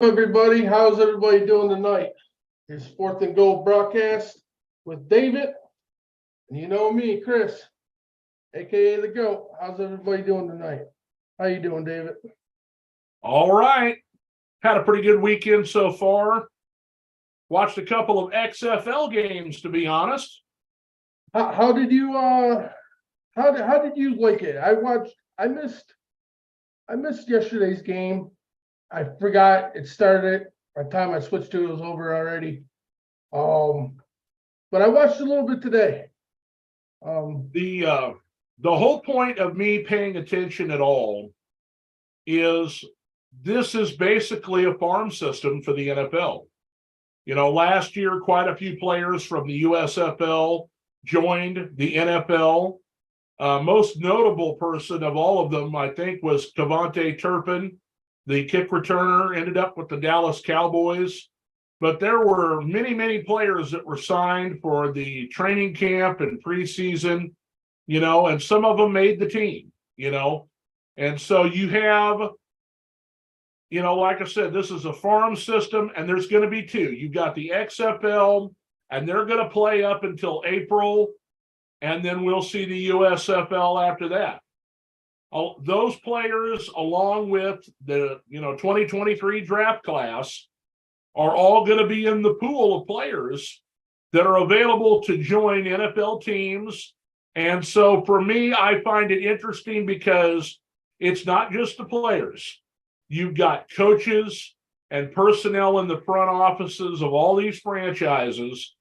Everybody, how's everybody doing tonight? It's Fourth and Goal broadcast with David, and you know me, Chris, aka the GOAT. How's everybody doing tonight? How you doing, David? All right. Had a pretty good weekend so far. Watched a couple of XFL games, to be honest. How did you how did you like it? I missed yesterday's game. I forgot it started. By the time I switched to it was over already. But I watched a little bit today. The whole point of me paying attention at all is this is basically a farm system for the NFL. You know, last year, quite a few players from the USFL joined the NFL. Most notable person of all of them, I think, was Cavante Turpin, the kick returner, ended up with the Dallas Cowboys. But there were many, many players that were signed for the training camp and preseason, you know, and some of them made the team, you know. And so you have, you know, like I said, this is a farm system, and there's going to be two. You've got the XFL, and they're going to play up until April, and then we'll see the USFL after that. Those players, along with the 2023 draft class, are all going to be in the pool of players that are available to join NFL teams. And so for me, I find it interesting because it's not just the players. You've got coaches and personnel in the front offices of all these franchises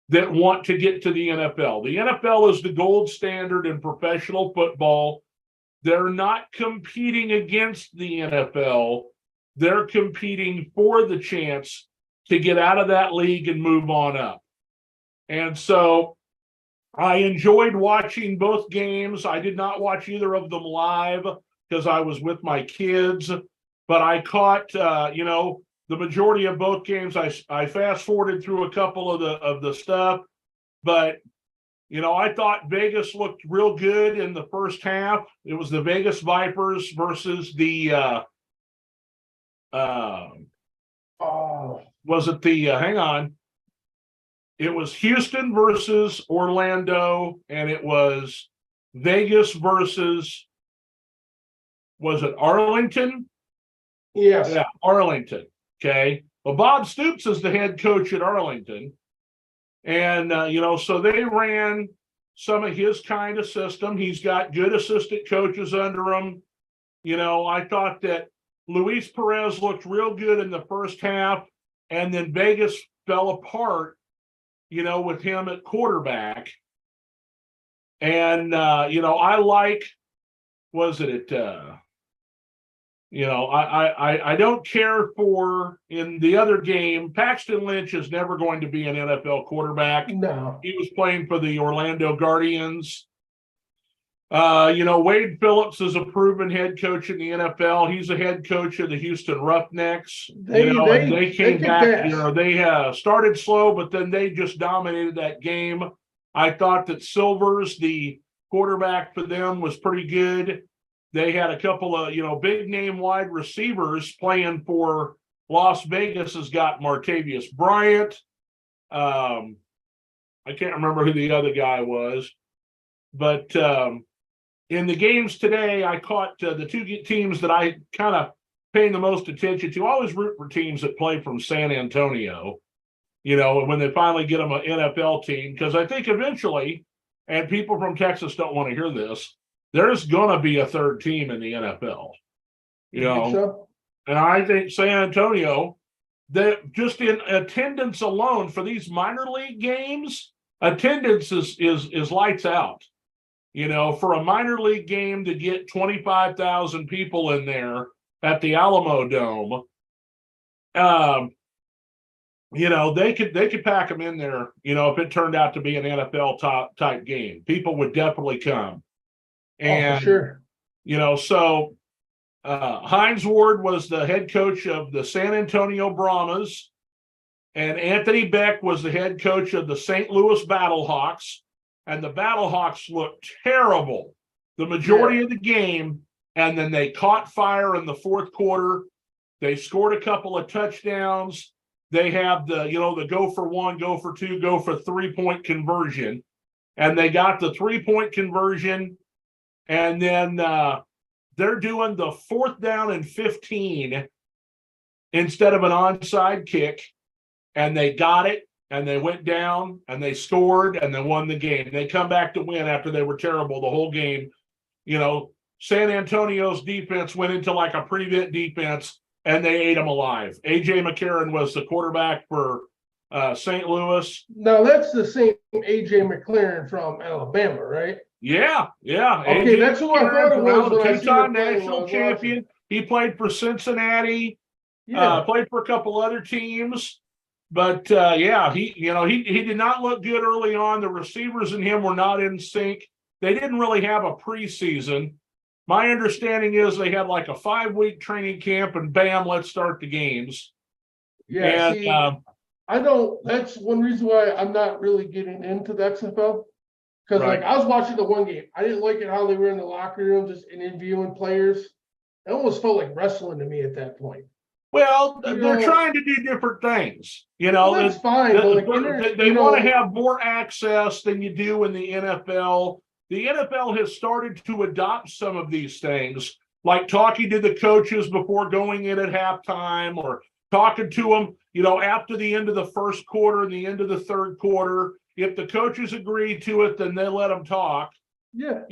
that want to get to the NFL. The NFL is the gold standard in professional football. They're not competing against the NFL. They're competing for the chance to get out of that league and move on up. And so I enjoyed watching both games. I did not watch either of them live because I was with my kids, but I caught, the majority of both games. I fast forwarded through a couple of the stuff, but I thought Vegas looked real good in the first half. It was the Vegas Vipers versus the it was Houston versus Orlando, and it was Vegas versus, was it Arlington? Yes. Yeah, Arlington. Okay. Well, Bob Stoops is the head coach at Arlington. And, so they ran some of his kind of system. He's got good assistant coaches under him. I thought that Luis Perez looked real good in the first half, and then Vegas fell apart, with him at quarterback. And, I like, I don't care for, in the other game, Paxton Lynch is never going to be an NFL quarterback. No. He was playing for the Orlando Guardians. Wade Phillips is a proven head coach in the NFL. He's a head coach of the Houston Roughnecks. They came back. They started slow, but then they just dominated that game. I thought that Silvers, the quarterback for them, was pretty good. They had a couple of, big name wide receivers playing for Las Vegas. Has got Martavius Bryant. I can't remember who the other guy was, but in the games today, I caught the two teams that I kind of paying the most attention to. I always root for teams that play from San Antonio, when they finally get them an NFL team, because I think eventually, and people from Texas don't want to hear this, there's going to be a third team in the NFL, So? And I think San Antonio, that just in attendance alone for these minor league games, attendance is lights out. For a minor league game to get 25,000 people in there at the Alamo Dome, they could pack them in there. If it turned out to be an NFL type game, people would definitely come. And, for sure. So Hines Ward was the head coach of the San Antonio Brahmas, and Anthony Beck was the head coach of the St. Louis Battlehawks, and the Battlehawks looked terrible the majority of the game, and then they caught fire in the fourth quarter. They scored a couple of touchdowns. They have the go for one, go for two, go for 3-point conversion. And they got the 3-point conversion. And then they're doing the 4th down and 15 instead of an onside kick. And they got it. And they went down and they scored and they won the game. They come back to win after they were terrible the whole game. San Antonio's defense went into like a prevent defense and they ate them alive. A.J. McCarron was the quarterback for St. Louis. Now, that's the same A.J. McLaren from Alabama, right? Yeah. Okay, A.J. that's who I thought it was when I seen two-time him play national champion. He played for Cincinnati. Yeah. Played for a couple other teams. But he did not look good early on. The receivers and him were not in sync. They didn't really have a preseason. My understanding is they had like a 5-week training camp, and bam, let's start the games. Yeah, and, I don't. That's one reason why I'm not really getting into the XFL. Because Right. I was watching the one game, I didn't like it how they were in the locker room just interviewing players. It almost felt like wrestling to me at that point. Well, they're trying to do different things. Well, that's fine. But they want to have more access than you do in the NFL. The NFL has started to adopt some of these things, like talking to the coaches before going in at halftime, or talking to them, after the end of the first quarter and the end of the third quarter. If the coaches agree to it, then they let them talk. Yeah.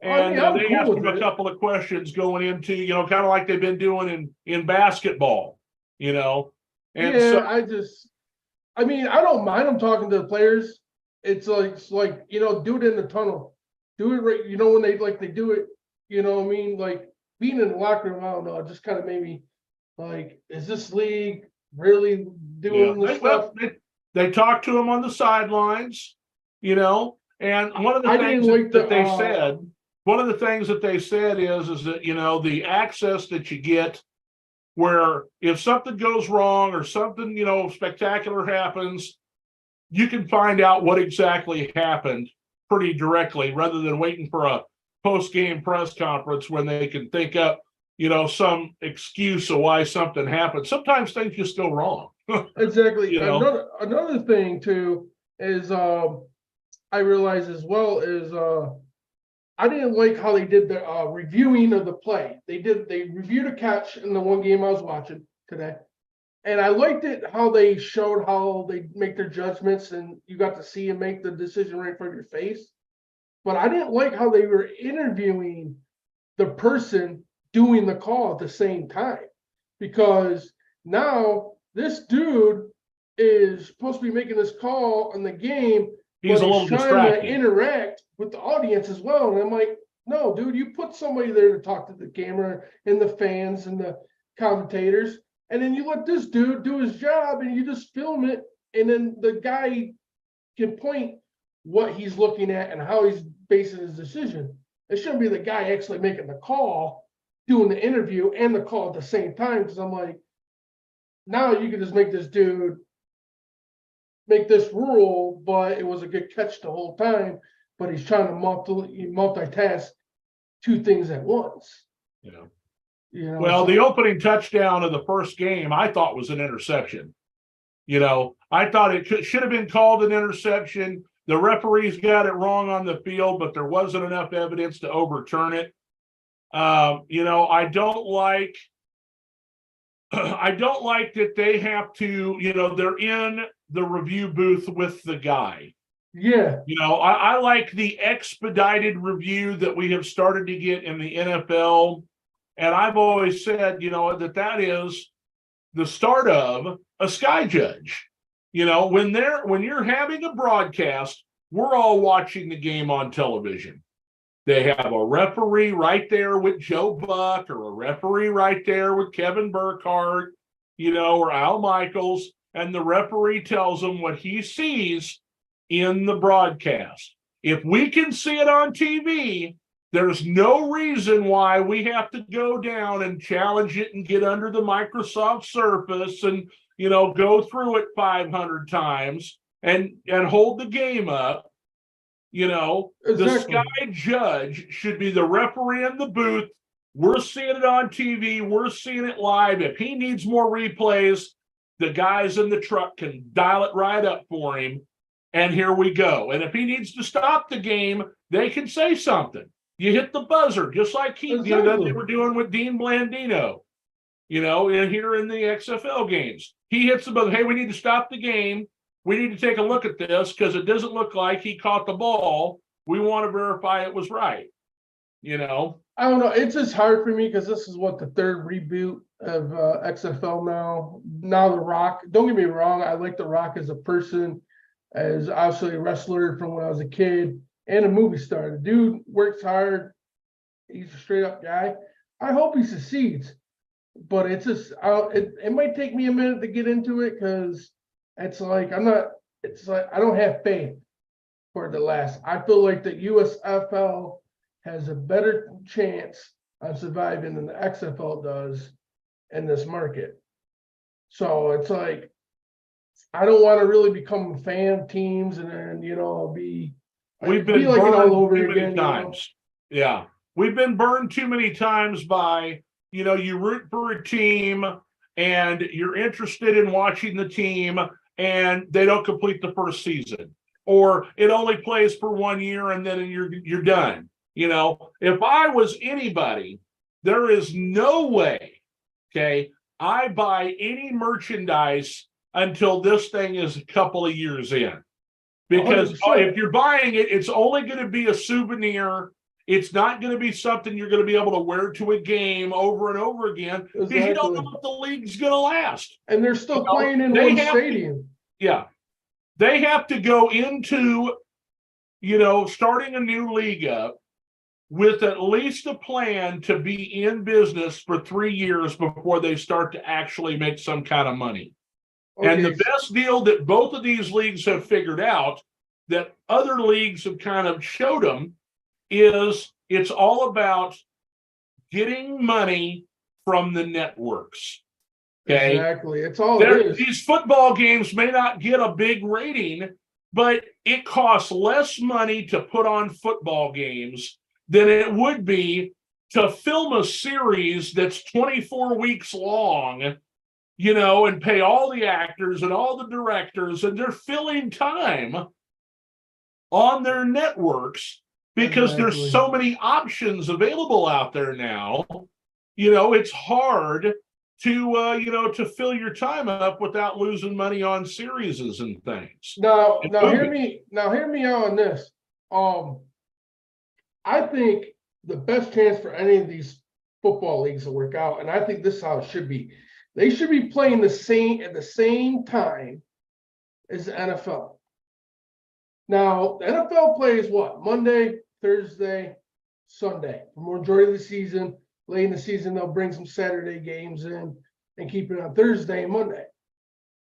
And they cool asked with them a it. couple of questions going into, kind of like they've been doing in basketball, And yeah, I don't mind them talking to the players. It's like do it in the tunnel. Do it right, when they do it, like being in the locker room, I don't know, it just kind of made me like, is this league really doing this stuff? They talked to him on the sidelines, and one of the things that they said, one of the things that they said is that, the access that you get, where if something goes wrong or something, spectacular happens, you can find out what exactly happened pretty directly, rather than waiting for a post-game press conference when they can think up, some excuse of why something happened. Sometimes things just go wrong. Exactly. Another thing too is I realize as well is I didn't like how they did the reviewing of the play. They reviewed a catch in the one game I was watching today. And I liked it how they showed how they make their judgments, and you got to see them make the decision right in front of your face. But I didn't like how they were interviewing the person doing the call at the same time. Because now this dude is supposed to be making this call on the game. He's a little trying distracted. to interact with the audience as well. And I'm like, no, dude, you put somebody there to talk to the camera and the fans and the commentators. And then you let this dude do his job and you just film it. And then the guy can point what he's looking at and how he's basing his decision. It shouldn't be the guy actually making the call, doing the interview and the call at the same time. Because I'm like, now you can just make this dude make this rule, but it was a good catch the whole time. But he's trying to multitask two things at once. Well, the opening touchdown of the first game, I thought was an interception. I thought it should have been called an interception. The referees got it wrong on the field, but there wasn't enough evidence to overturn it. I don't like that they have to, they're in the review booth with the guy. Yeah. I like the expedited review that we have started to get in the NFL. And I've always said, that is the start of a sky judge. When you're having a broadcast, we're all watching the game on television. They have a referee right there with Joe Buck, or a referee right there with Kevin Burkhardt, or Al Michaels, and the referee tells them what he sees in the broadcast. If we can see it on TV, there's no reason why we have to go down and challenge it and get under the Microsoft Surface and, go through it 500 times and hold the game up. Exactly. The sky judge should be the referee in the booth We're seeing it on TV. We're seeing it live. If he needs more replays, the guys in the truck can dial it right up for him. And here we go. And if he needs to stop the game, they can say something. You hit the buzzer, just like they were doing with Dean Blandino, and here in the XFL games. He hits the buzzer. Hey, we need to stop the game. We need to take a look at this because it doesn't look like he caught the ball. We want to verify it was right. I don't know. It's just hard for me because this is what the third reboot of XFL now. Now The Rock. Don't get me wrong. I like The Rock as a person, as obviously a wrestler from when I was a kid and a movie star. The dude works hard. He's a straight up guy. I hope he succeeds, but it's just it might take me a minute to get into it because it's like I don't have faith for it to last. I feel like the USFL has a better chance of surviving than the XFL does in this market. So it's like I don't want to really become a fan of teams and then we've been like burned all over too many again. times. Yeah. We've been burned too many times by, you root for a team and you're interested in watching the team and they don't complete the first season, or it only plays for 1 year and then you're done. If I was anybody, there is no way, I buy any merchandise until this thing is a couple of years in. Because 100%. if you're buying it, it's only going to be a souvenir. It's not going to be something you're going to be able to wear to a game over and over again because you don't know if the league's going to last. And they're still playing in one stadium. They have to go into, starting a new league up with at least a plan to be in business for 3 years before they start to actually make some kind of money. Okay. And the best deal that both of these leagues have figured out that other leagues have kind of showed them is it's all about getting money from the networks. Okay. Exactly. It's all it is. These football games may not get a big rating, but it costs less money to put on football games than it would be to film a series that's 24 weeks long, and pay all the actors and all the directors, and they're filling time on their networks because there's so many options available out there now. It's hard to fill your time up without losing money on series and things. Now hear me out on this. I think the best chance for any of these football leagues to work out, and I think this is how it should be. They should be playing at the same time as the NFL. Now, the NFL plays what? Monday, Thursday, Sunday. For the majority of the season, late in the season, they'll bring some Saturday games in and keep it on Thursday and Monday.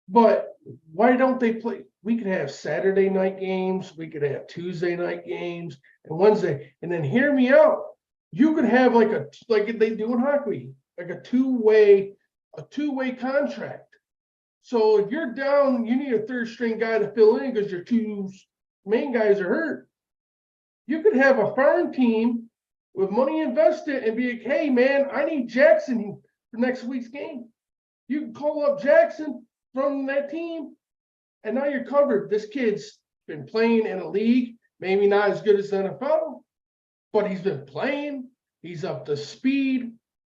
But why don't they play? We could have Saturday night games. We could have Tuesday night games and Wednesday. And then hear me out. You could have like they do in hockey, like a two-way contract. So if you're down, you need a third string guy to fill in because your two main guys are hurt. You could have a farm team with money invested and be like, hey man, I need Jackson for next week's game. You can call up Jackson from that team, and now you're covered. This kid's been playing in a league, maybe not as good as the NFL, but he's been playing. He's up to speed.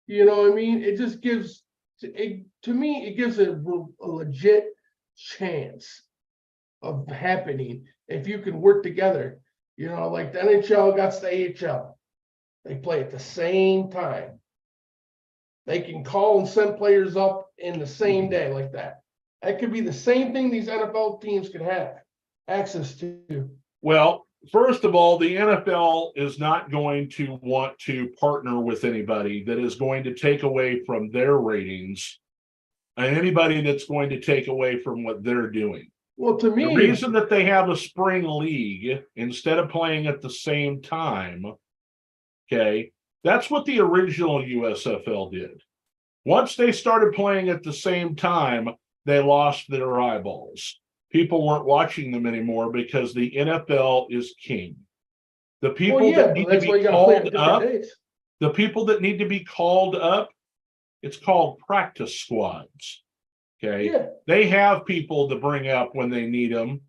You know what I mean? It just gives, to me, it gives a legit chance of happening if you can work together. Like the NHL got the AHL. They play at the same time. They can call and send players up in the same day like that. That could be the same thing these NFL teams could have access to. Well, first of all, the NFL is not going to want to partner with anybody that is going to take away from their ratings and anybody that's going to take away from what they're doing. Well, to me, the reason that they have a spring league instead of playing at the same time, that's what the original USFL did. Once they started playing at the same time, they lost their eyeballs. People weren't watching them anymore because the NFL is king. The people that need to be called up, The people that need to be called up, it's called practice squads. Okay. Yeah. They have people to bring up when they need them.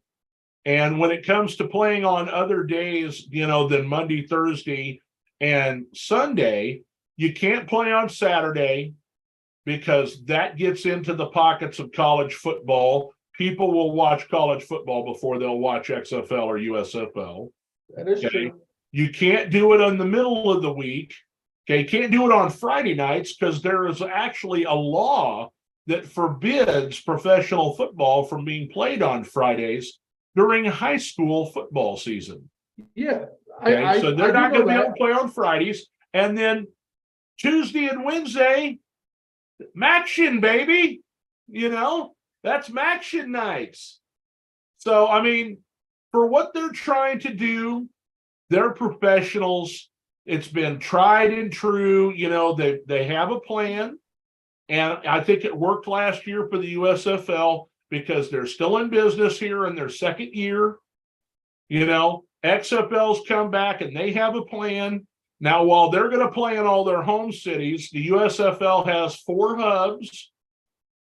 And when it comes to playing on other days, than Monday, Thursday, and Sunday, you can't play on Saturday because that gets into the pockets of college football. People will watch college football before they'll watch XFL or USFL. That is true. You can't do it in the middle of the week. Okay, you can't do it on Friday nights because there is actually a law that forbids professional football from being played on Fridays during high school football season. Yeah. Okay, so they're not going to be able that. to play on Fridays. And then Tuesday and Wednesday, Maction, baby. That's Maction nights. So, I mean, for what they're trying to do, they're professionals. It's been tried and true. They have a plan. And I think it worked last year for the USFL because they're still in business here in their second year. XFL's come back and they have a plan. Now, while they're going to play in all their home cities, the USFL has 4 hubs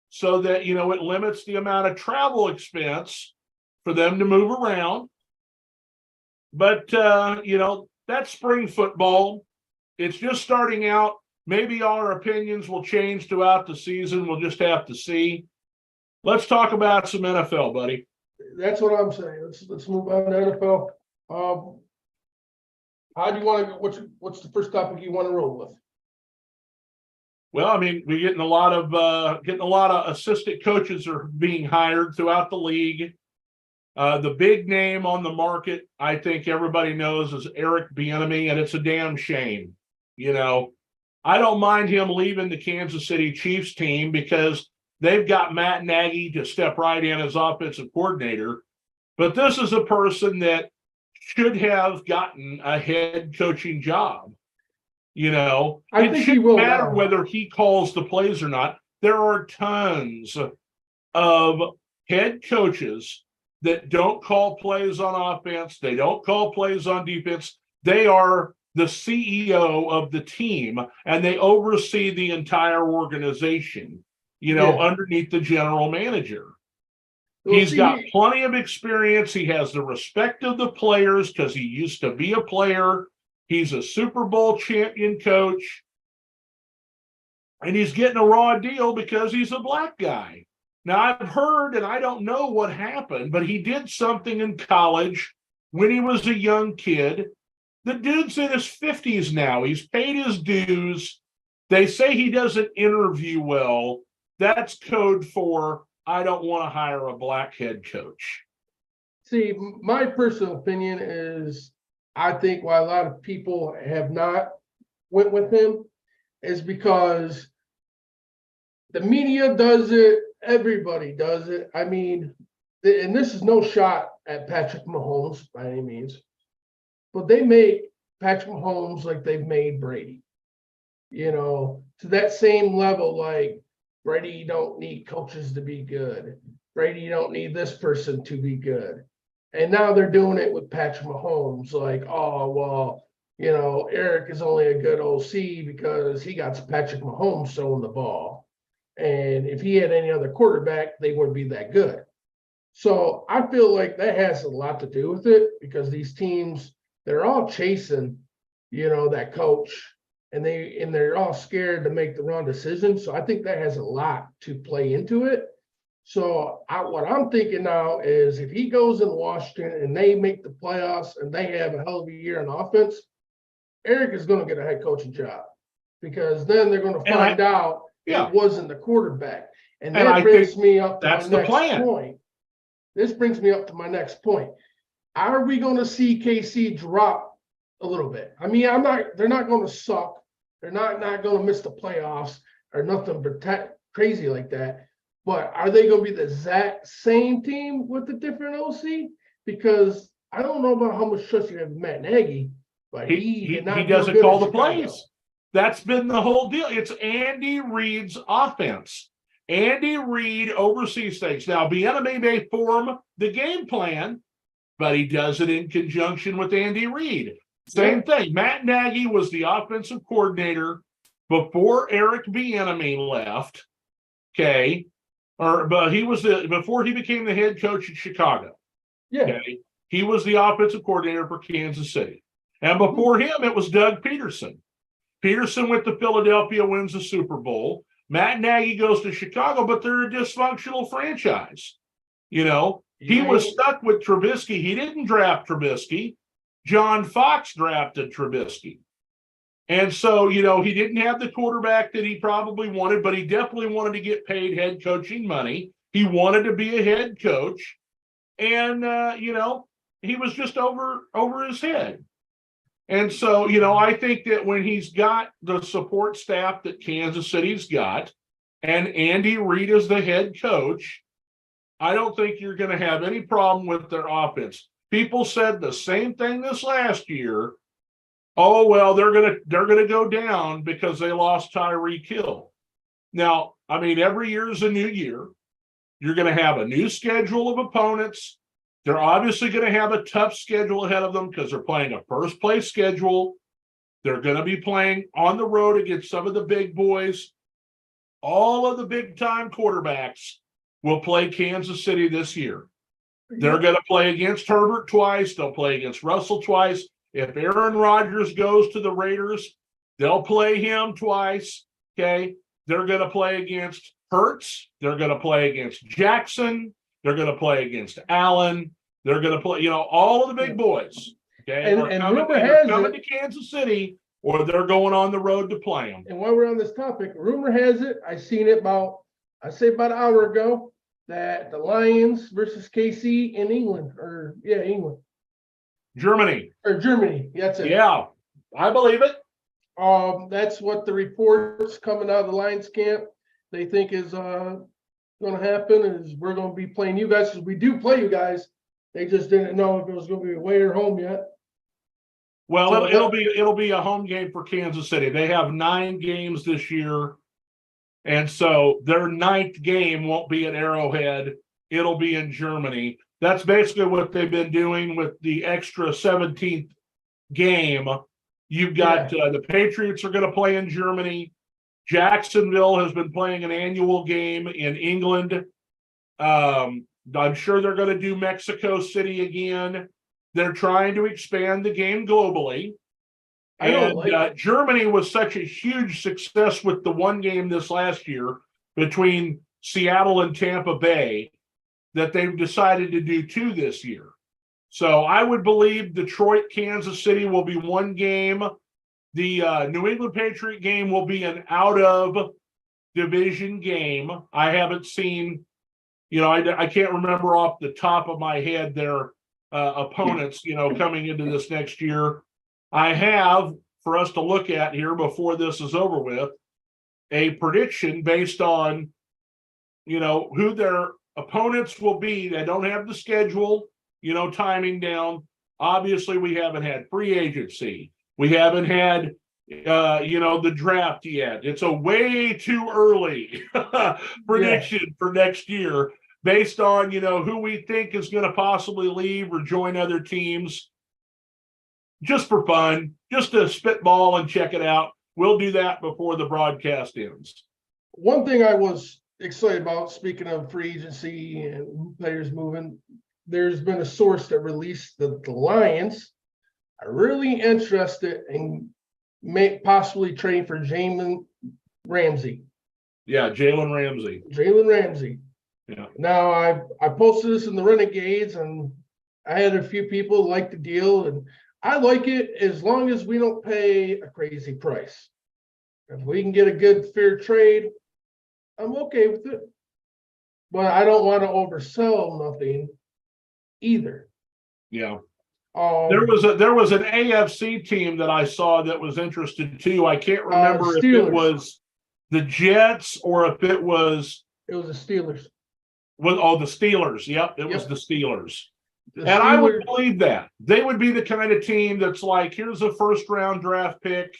so that, it limits the amount of travel expense for them to move around. But, that's spring football. It's just starting out. Maybe our opinions will change throughout the season. We'll just have to see. Let's talk about some NFL, buddy. That's what I'm saying. Let's move on to NFL. How do you want to? What's the first topic you want to roll with? Well, I mean, we're getting a lot of assistant coaches are being hired throughout the league. The big name on the market, I think everybody knows, is Eric Bieniemy, and it's a damn shame. I don't mind him leaving the Kansas City Chiefs team because they've got Matt Nagy to step right in as offensive coordinator. But this is a person that should have gotten a head coaching job. I think he will matter now. whether he calls the plays or not. There are tons of head coaches that don't call plays on offense. They don't call plays on defense. They are the CEO of the team, and they oversee the entire organization, underneath the general manager. He's got plenty of experience. He has the respect of the players because he used to be a player. He's a Super Bowl champion coach. And he's getting a raw deal because he's a black guy. Now, I've heard, and I don't know what happened, but he did something in college when he was a young kid. The dude's in his 50s now. He's paid his dues. They say he doesn't interview well. That's code for, I don't want to hire a black head coach. See, my personal opinion is, I think why a lot of people have not went with him is because the media does it, everybody does it. I mean, and this is no shot at Patrick Mahomes by any means, but they make Patrick Mahomes like they've made Brady, to that same level. Like, Brady don't need coaches to be good. Brady don't need this person to be good. And now they're doing it with Patrick Mahomes. Like, oh, well, Eric is only a good OC because he got Patrick Mahomes throwing the ball. And if he had any other quarterback, they wouldn't be that good. So I feel like that has a lot to do with it because these teams, they're all chasing, that coach, and they're all scared to make the wrong decision. So I think that has a lot to play into it. So what I'm thinking now is if he goes in Washington and they make the playoffs and they have a hell of a year on offense, Eric is going to get a head coaching job because then they're going to find out it wasn't the quarterback. And that brings me up to my next point. This brings me up to my next point. Are we going to see KC drop a little bit? I mean, they're not going to suck. They're not going to miss the playoffs or nothing crazy like that. But are they going to be the exact same team with a different OC? Because I don't know about how much trust you have in Matt Nagy, but he doesn't call the plays. That's been the whole deal. It's Andy Reid's offense. Andy Reid oversees things. Now, Bieniemy may form the game plan, but he does it in conjunction with Andy Reid. Same thing. Matt Nagy was the offensive coordinator before Eric Bieniemy left. Okay. But he was before he became the head coach in Chicago. Yeah. Okay. He was the offensive coordinator for Kansas City. And before him, it was Doug Peterson. Peterson went to Philadelphia, wins the Super Bowl. Matt Nagy goes to Chicago, but they're a dysfunctional franchise. You know, he was stuck with Trubisky. He didn't draft Trubisky. John Fox drafted Trubisky. And so, you know, he didn't have the quarterback that he probably wanted, but he definitely wanted to get paid head coaching money. He wanted to be a head coach. And, you know, he was just over his head. And so, you know, I think that when he's got the support staff that Kansas City's got, and Andy Reid is the head coach, I don't think you're going to have any problem with their offense. People said the same thing this last year. Oh, well, they're gonna go down because they lost Tyreek Hill. Now, I mean, every year is a new year. You're going to have a new schedule of opponents. They're obviously going to have a tough schedule ahead of them because they're playing a first place schedule. They're going to be playing on the road against some of the big boys. All of the big time quarterbacks will play Kansas City this year. They're going to play against Herbert twice. They'll play against Russell twice. If Aaron Rodgers goes to the Raiders, they'll play him twice. Okay. They're going to play against Hurts. They're going to play against Jackson. They're going to play against Allen. They're going to play, you know, all of the big boys. Okay. And rumor has coming to Kansas City, or they're going on the road to play them. And while we're on this topic, rumor has it, I seen it about an hour ago, that the Lions versus KC in England, England. Germany. That's it. Yeah, I believe it. That's what the reports coming out of the Lions camp they think is going to happen, is we're going to be playing you guys, because we do play you guys. They just didn't know if it was going to be away or home yet. Well, So it'll be a home game for Kansas City. They have 9 games this year, and so their 9th game won't be at Arrowhead. It'll be in Germany. That's basically what they've been doing with the extra 17th game. You've got the Patriots are going to play in Germany. Jacksonville has been playing an annual game in England. I'm sure they're going to do Mexico City again. They're trying to expand the game globally. And Germany was such a huge success with the one game this last year between Seattle and Tampa Bay that they've decided to do 2 this year. So I would believe Detroit, Kansas City will be 1 game. The New England Patriot game will be an out-of-division game. I haven't seen, you know, I can't remember off the top of my head their opponents, you know, coming into this next year. I have, for us to look at here before this is over with, a prediction based on, you know, who their opponents will be. They don't have the schedule, you know, timing down. Obviously, we haven't had free agency. We haven't had, you know, the draft yet. It's a way too early prediction for next year based on, you know, who we think is going to possibly leave or join other teams. Just for fun, just to spitball and check it out. We'll do that before the broadcast ends. One thing I was excited about, speaking of free agency and players moving, there's been a source that released the Lions are really interested in possibly trading for Jalen Ramsey. Yeah, Jalen Ramsey. Yeah. Now, I posted this in the Renegades, and I had a few people like the deal, and I like it as long as we don't pay a crazy price. If we can get a good, fair trade, I'm okay with it. But I don't want to oversell nothing either. Yeah. There was an AFC team that I saw that was interested too. I can't remember if it was the Jets or if it was. It was the Steelers. The Steelers. Yep, it was the Steelers. And I would believe that. They would be the kind of team that's like, here's a first-round draft pick.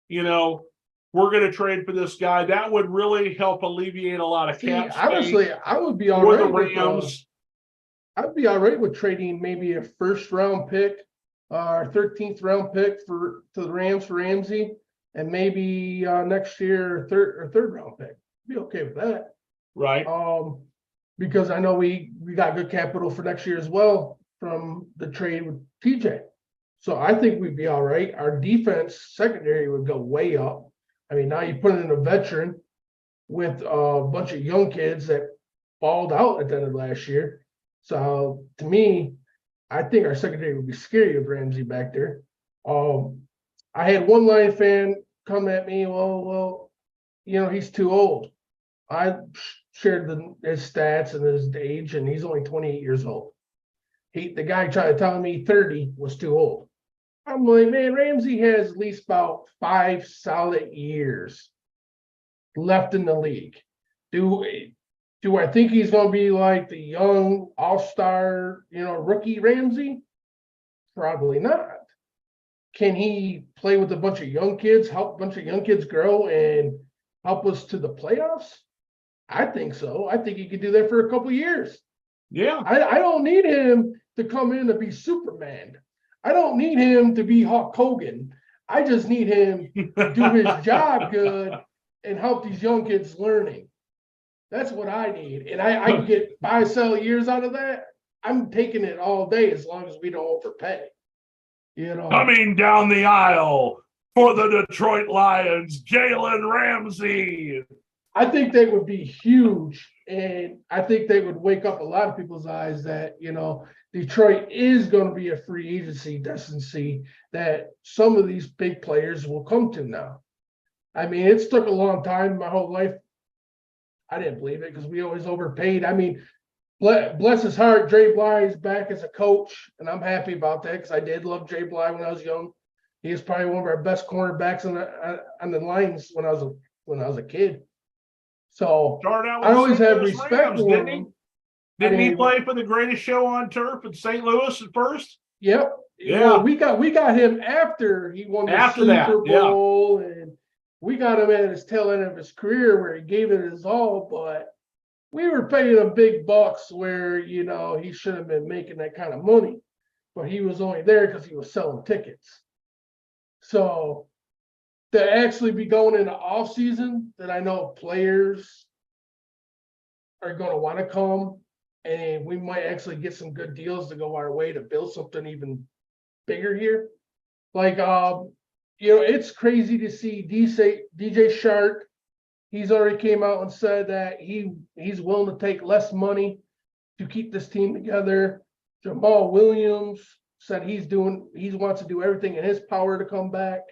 You know, we're going to trade for this guy. That would really help alleviate a lot of cap space. Honestly, I would be all right with I'd be all right with trading maybe a first-round pick, our 13th round pick to the Rams for Ramsey, and maybe next year third round pick. Be okay with that. Right. Because I know we got good capital for next year as well from the trade with TJ. So I think we'd be all right. Our defense secondary would go way up. I mean, now you put in a veteran with a bunch of young kids that balled out at the end of last year. So to me, I think our secondary would be scary with Ramsey back there. I had one Lion fan come at me, well, he's too old. I shared his stats and his age, and he's only 28 years old. The guy tried to tell me 30 was too old. I'm like, man, Ramsey has at least about 5 solid years left in the league. Do I think he's going to be like the young all-star, rookie Ramsey? Probably not. Can he play with a bunch of young kids, help a bunch of young kids grow and help us to the playoffs? I think so. I think he could do that for a couple of years. Yeah. I don't need him to come in to be Superman. I don't need him to be Hulk Hogan. I just need him to do his job good and help these young kids learning. That's what I need. And I can get 5 solid years out of that. I'm taking it all day as long as we don't overpay. Coming down the aisle for the Detroit Lions, Jalen Ramsey. I think they would be huge, and I think they would wake up a lot of people's eyes that, Detroit is going to be a free agency destination that some of these big players will come to now. I mean, it's took a long time, my whole life. I didn't believe it because we always overpaid. I mean, bless his heart, Dre Bly is back as a coach, and I'm happy about that because I did love Dre Bly when I was young. He was probably one of our best cornerbacks on the Lions when I was a kid. So I always have respect for him. Didn't he play for the greatest show on turf in St. Louis at first? Yep. Yeah. Well, we got him after he won the Super Bowl, and we got him at his tail end of his career where he gave it his all, but we were paying him big bucks where, he shouldn't have been making that kind of money, but he was only there because he was selling tickets. So to actually be going into off season that I know players are going to want to come, and we might actually get some good deals to go our way to build something even bigger here. Like, it's crazy to see DJ Shark. He's already came out and said that he's willing to take less money to keep this team together. Jamal Williams said he wants to do everything in his power to come back.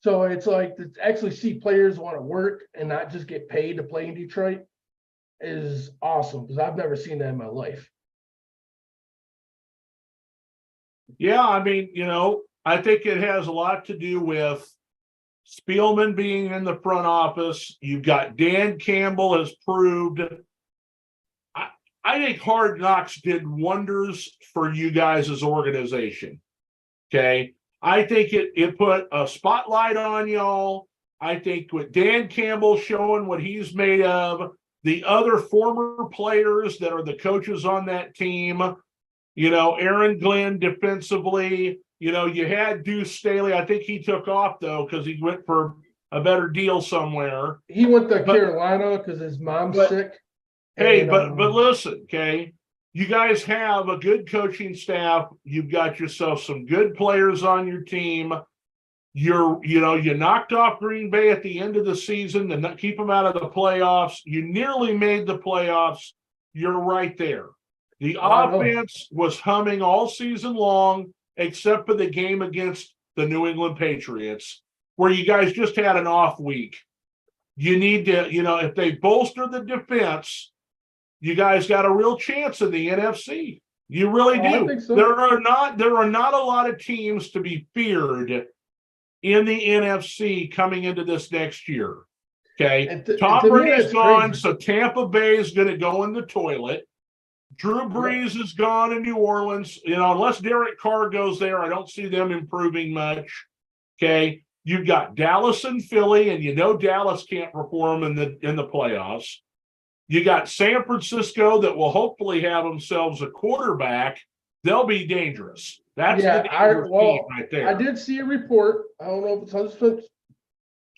So it's like to actually see players want to work and not just get paid to play in Detroit is awesome because I've never seen that in my life. Yeah, I mean, I think it has a lot to do with Spielman being in the front office. You've got Dan Campbell has proved. I think Hard Knocks did wonders for you guys as organization. Okay. I think it put a spotlight on y'all. I think with Dan Campbell showing what he's made of, the other former players that are the coaches on that team, Aaron Glenn defensively, you had Deuce Staley. I think he took off, though, because he went for a better deal somewhere. He went to Carolina because his mom's sick. Hey, but listen, okay, you guys have a good coaching staff. You've got yourself some good players on your team. You knocked off Green Bay at the end of the season to keep them out of the playoffs. You nearly made the playoffs. You're right there. The offense was humming all season long, except for the game against the New England Patriots, where you guys just had an off week. You need to, if they bolster the defense, you guys got a real chance in the NFC. You really do. I think so. There are not a lot of teams to be feared in the NFC coming into this next year. Okay. Tom Brady's gone, so Tampa Bay is going to go in the toilet. Drew Brees is gone in New Orleans. Unless Derek Carr goes there, I don't see them improving much. Okay. You've got Dallas and Philly, and Dallas can't perform in the playoffs. You got San Francisco that will hopefully have themselves a quarterback. They'll be dangerous. That's Yeah, the dangerous team right there. I did see a report. I don't know if it's 100%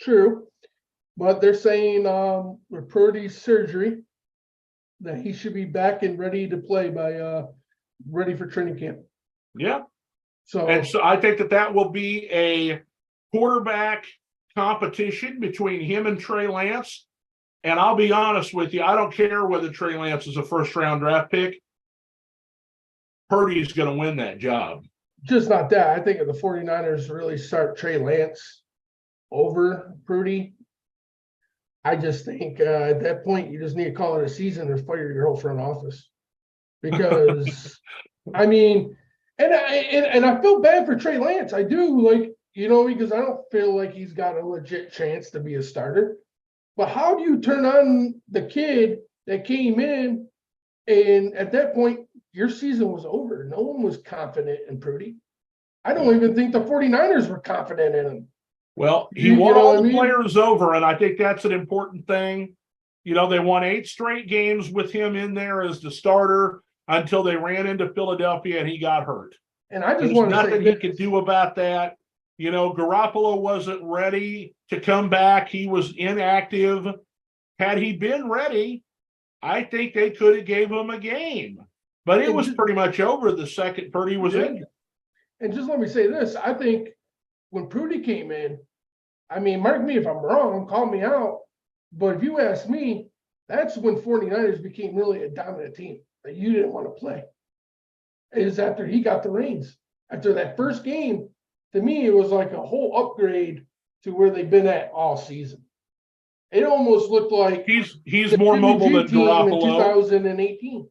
true, but they're saying with Purdy's surgery that he should be back and ready to play by ready for training camp. Yeah. So, And so I think that will be a quarterback competition between him and Trey Lance. And I'll be honest with you, I don't care whether Trey Lance is a first-round draft pick. Purdy's going to win that job. just not that. I think if the 49ers really start Trey Lance over Purdy, I just think at that point you just need to call it a season or fire your whole front office. Because I mean, and I feel bad for Trey Lance. I do, like, because I don't feel like he's got a legit chance to be a starter. But how do you turn on the kid that came in, and at that point your season was over? No one was confident in Purdy. I don't even think the 49ers were confident in him. Well, he won all the players over, and I think that's an important thing. They won 8 straight games with him in there as the starter until they ran into Philadelphia and he got hurt. And I just There's want to say nothing he could do about that. Garoppolo wasn't ready to come back. He was inactive. Had he been ready, I think they could have gave him a game. But it was pretty much over the second Purdy was injured. And just let me say this. I think when Purdy came in, I mean, mark me if I'm wrong, call me out. But if you ask me, that's when 49ers became really a dominant team that you didn't want to play. It is after he got the reins. After that first game, to me, it was like a whole upgrade to where they've been at all season. It almost looked like he's more mobile than Garoppolo. In 2018.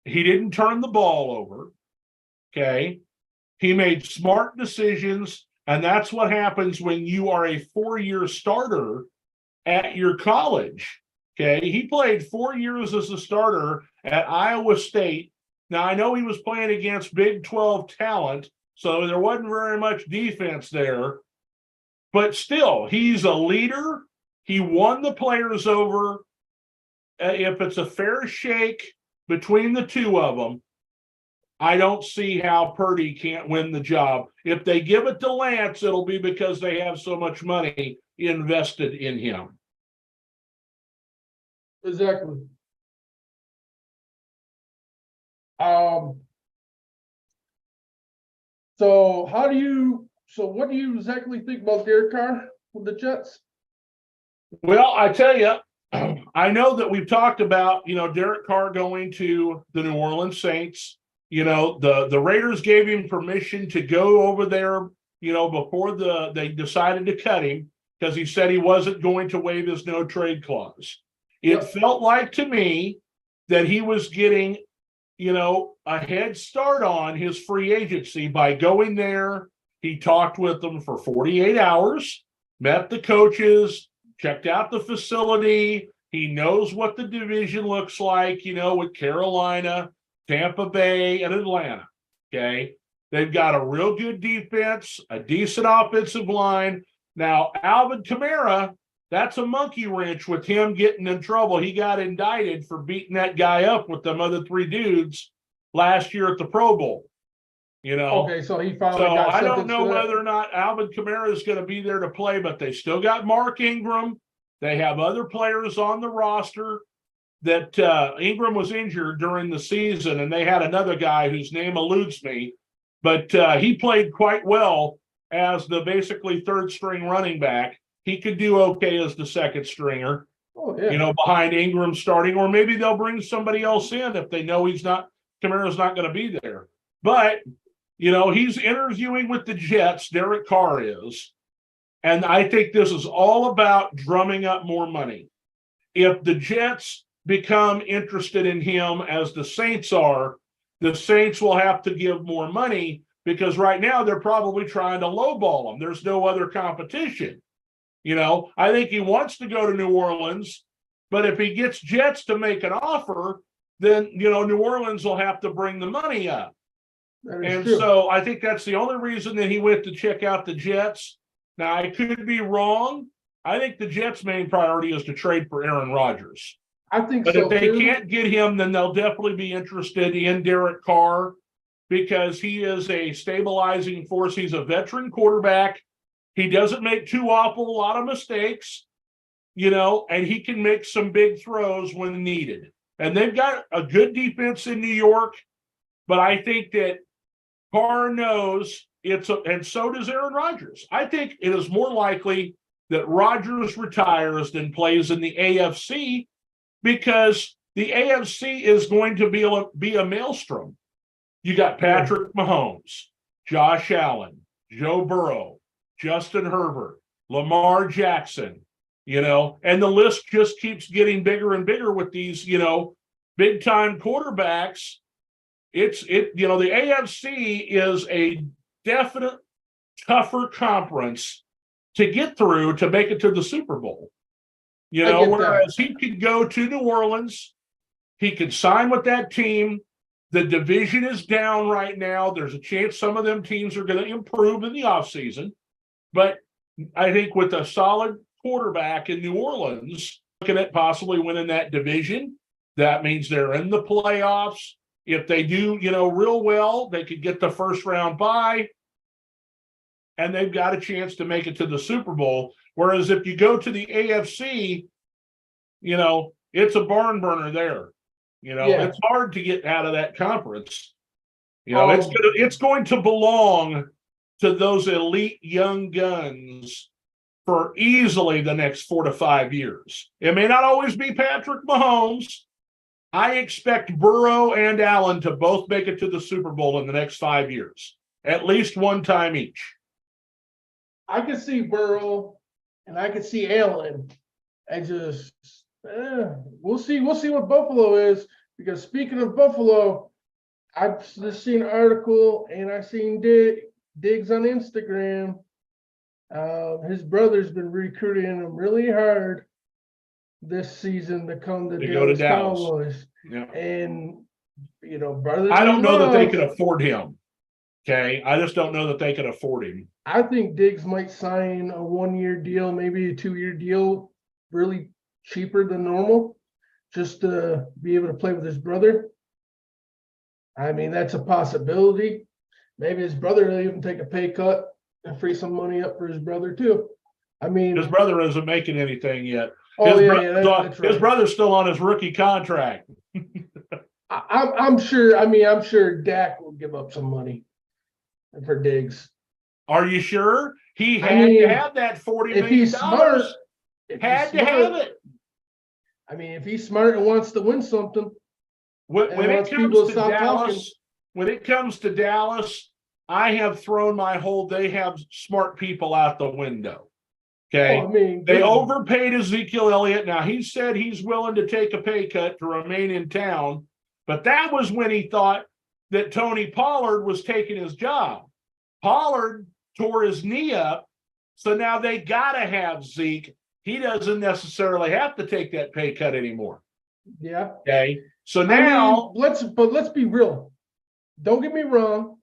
He didn't turn the ball over. Okay. He made smart decisions, and that's what happens when you are a 4-year starter at your college. Okay. He played 4 years as a starter at Iowa State. Now, I know he was playing against Big 12 talent, so there wasn't very much defense there. But still, he's a leader. He won the players over. If it's a fair shake between the two of them, I don't see how Purdy can't win the job. If they give it to Lance, it'll be because they have so much money invested in him. Exactly. So what do you exactly think about Derek Carr with the Jets? Well, I tell you, I know that we've talked about, Derek Carr going to the New Orleans Saints. The Raiders gave him permission to go over there, before they decided to cut him because he said he wasn't going to waive his no trade clause. It felt like to me that he was getting, a head start on his free agency by going there. He talked with them for 48 hours, met the coaches, checked out the facility. He knows what the division looks like, with Carolina, Tampa Bay, and Atlanta. Okay. They've got a real good defense, a decent offensive line. Now, Alvin Kamara, that's a monkey wrench with him getting in trouble. He got indicted for beating that guy up with them other 3 dudes last year at the Pro Bowl. Okay, so he finally got I don't know whether or not Alvin Kamara is going to be there to play, but they still got Mark Ingram. They have other players on the roster that Ingram was injured during the season, and they had another guy whose name eludes me, but he played quite well as the basically 3rd string running back. He could do okay as the 2nd stringer, behind Ingram starting, or maybe they'll bring somebody else in if they know Kamara's not going to be there. But, he's interviewing with the Jets, Derek Carr is, and I think this is all about drumming up more money. If the Jets become interested in him as the Saints are, the Saints will have to give more money because right now they're probably trying to lowball him. There's no other competition. I think he wants to go to New Orleans, but if he gets Jets to make an offer, then, New Orleans will have to bring the money up. And true. So I think that's the only reason that he went to check out the Jets. Now, I could be wrong. I think the Jets' main priority is to trade for Aaron Rodgers. I think but so. But if they can't get him, then they'll definitely be interested in Derek Carr. because he is a stabilizing force. He's a veteran quarterback. He doesn't make too awful a lot of mistakes, and he can make some big throws when needed. And they've got a good defense in New York, but I think that Carr knows and so does Aaron Rodgers. I think it is more likely that Rodgers retires than plays in the AFC, because the AFC is going to be a maelstrom. You got Patrick Mahomes, Josh Allen, Joe Burrow, Justin Herbert, Lamar Jackson, and the list just keeps getting bigger and bigger with these, big time quarterbacks. The AFC is a definite tougher conference to get through to make it to the Super Bowl. Whereas he could go to New Orleans, he could sign with that team. The division is down right now. There's a chance some of them teams are going to improve in the offseason. But I think with a solid quarterback in New Orleans, looking at possibly winning that division, that means they're in the playoffs. If they do, real well, they could get the first round bye, and they've got a chance to make it to the Super Bowl. Whereas if you go to the AFC, it's a barn burner there. It's hard to get out of that conference. It's going to belong to those elite young guns for easily the next 4 to 5 years. It may not always be Patrick Mahomes. I expect Burrow and Allen to both make it to the Super Bowl in the next 5 years, at least one time each. I could see Burrow and I could see Allen, and just we'll see what Buffalo is. Because speaking of Buffalo, I've just seen an article and I seen Diggs on Instagram. His brother's been recruiting him really hard this season to come to Dallas Cowboys. Yeah. And brothers. I don't know that they could afford him. Okay, I just don't know that they could afford him. I think Diggs might sign a 1-year deal, maybe a 2-year deal, really cheaper than normal, just to be able to play with his brother. I mean, that's a possibility. Maybe his brother will even take a pay cut and free some money up for his brother too. I mean, his brother isn't making anything yet. His brother's still on his rookie contract. I'm sure. I mean, I'm sure Dak will give up some money for Diggs. Are you sure? He had to have that $40 million. If he's smart, have it. I mean, if he's smart and wants to win something, when it comes to Dallas, I have thrown my whole they have smart people out the window. Okay. Oh, I mean, they overpaid Ezekiel Elliott. Now he said he's willing to take a pay cut to remain in town, but that was when he thought that Tony Pollard was taking his job. Pollard tore his knee up, so now they gotta have Zeke. He doesn't necessarily have to take that pay cut anymore. Yeah. Okay. So now let's be real. Don't get me wrong.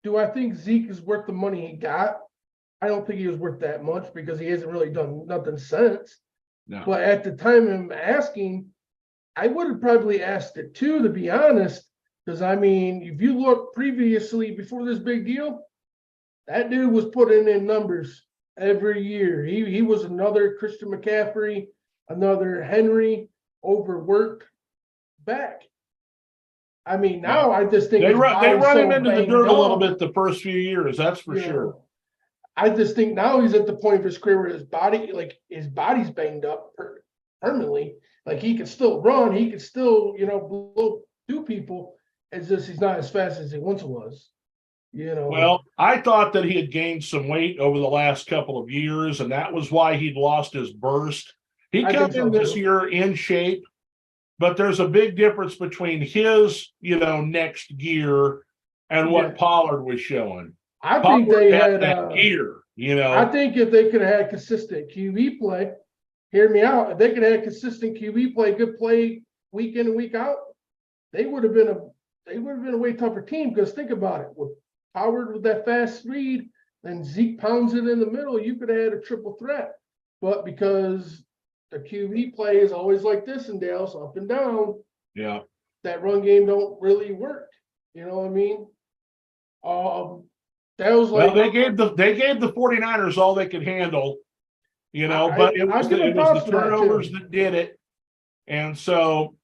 Do I think Zeke is worth the money he got? I don't think he was worth that much because he hasn't really done nothing since. No. But at the time I'm asking, I would have probably asked it too, to be honest. Because I mean, if you look previously before this big deal, that dude was putting in numbers every year. He was another Christian McCaffrey, another Henry, overworked back. I mean, now I just think they run him into the dirt a little bit the first few years. That's for sure. I just think now he's at the point of his career where his body's banged up permanently. Like he can still run, he can still, blow through people. It's just he's not as fast as he once was. Well, I thought that he had gained some weight over the last couple of years, and that was why he'd lost his burst. He comes in this year in shape, but there's a big difference between his, next gear and what Pollard was showing. I think they had that gear, I think if they could have had consistent QB play, hear me out. If they could have had consistent QB play, good play week in and week out, they would have been a way tougher team. Because think about it, with Howard with that fast read, and Zeke pounds it in the middle, you could have had a triple threat. But because the QB play is always like this in Dallas, up and down, that run game don't really work. You know what I mean? That was Well, like, they gave the 49ers all they could handle, but I'll give it him was the props for that turnovers too. that did it. And so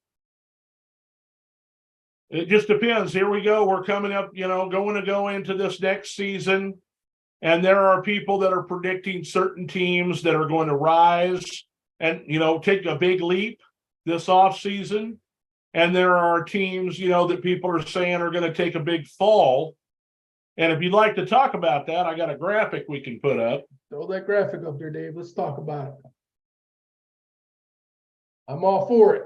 it just depends. Here we go. We're coming up, going to go into this next season. And there are people that are predicting certain teams that are going to rise and, take a big leap this offseason. And there are teams, that people are saying are going to take a big fall. And if you'd like to talk about that, I got a graphic we can put up. Throw that graphic up there, Dave. Let's talk about it. I'm all for it.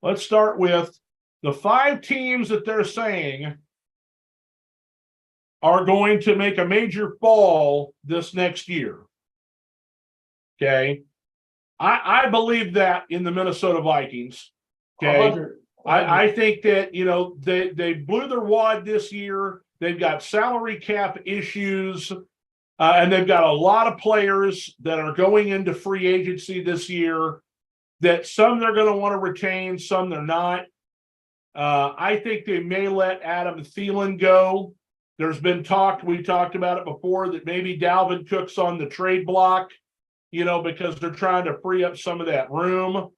Let's start with the 5 teams that they're saying are going to make a major fall this next year. Okay. I believe that in the Minnesota Vikings. Okay. 100. I think that, they blew their wad this year. They've got salary cap issues, and they've got a lot of players that are going into free agency this year that some they're going to want to retain, some they're not. I think they may let Adam Thielen go. There's been we talked about it before, that maybe Dalvin Cook's on the trade block, because they're trying to free up some of that room.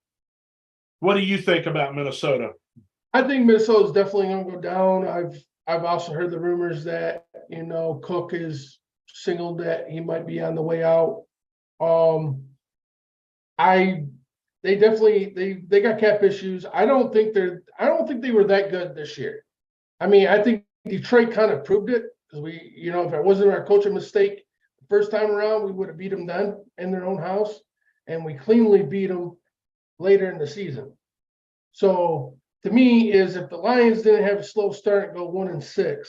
What do you think about Minnesota? I think Minnesota's definitely going to go down. I've also heard the rumors that, Cook is signaled that he might be on the way out. They definitely they got cap issues. I don't think they were that good this year. I mean, I think Detroit kind of proved it, because if it wasn't our coaching mistake the first time around, we would have beat them then in their own house, and we cleanly beat them later in the season. So to me, is if the Lions didn't have a slow start and go 1-6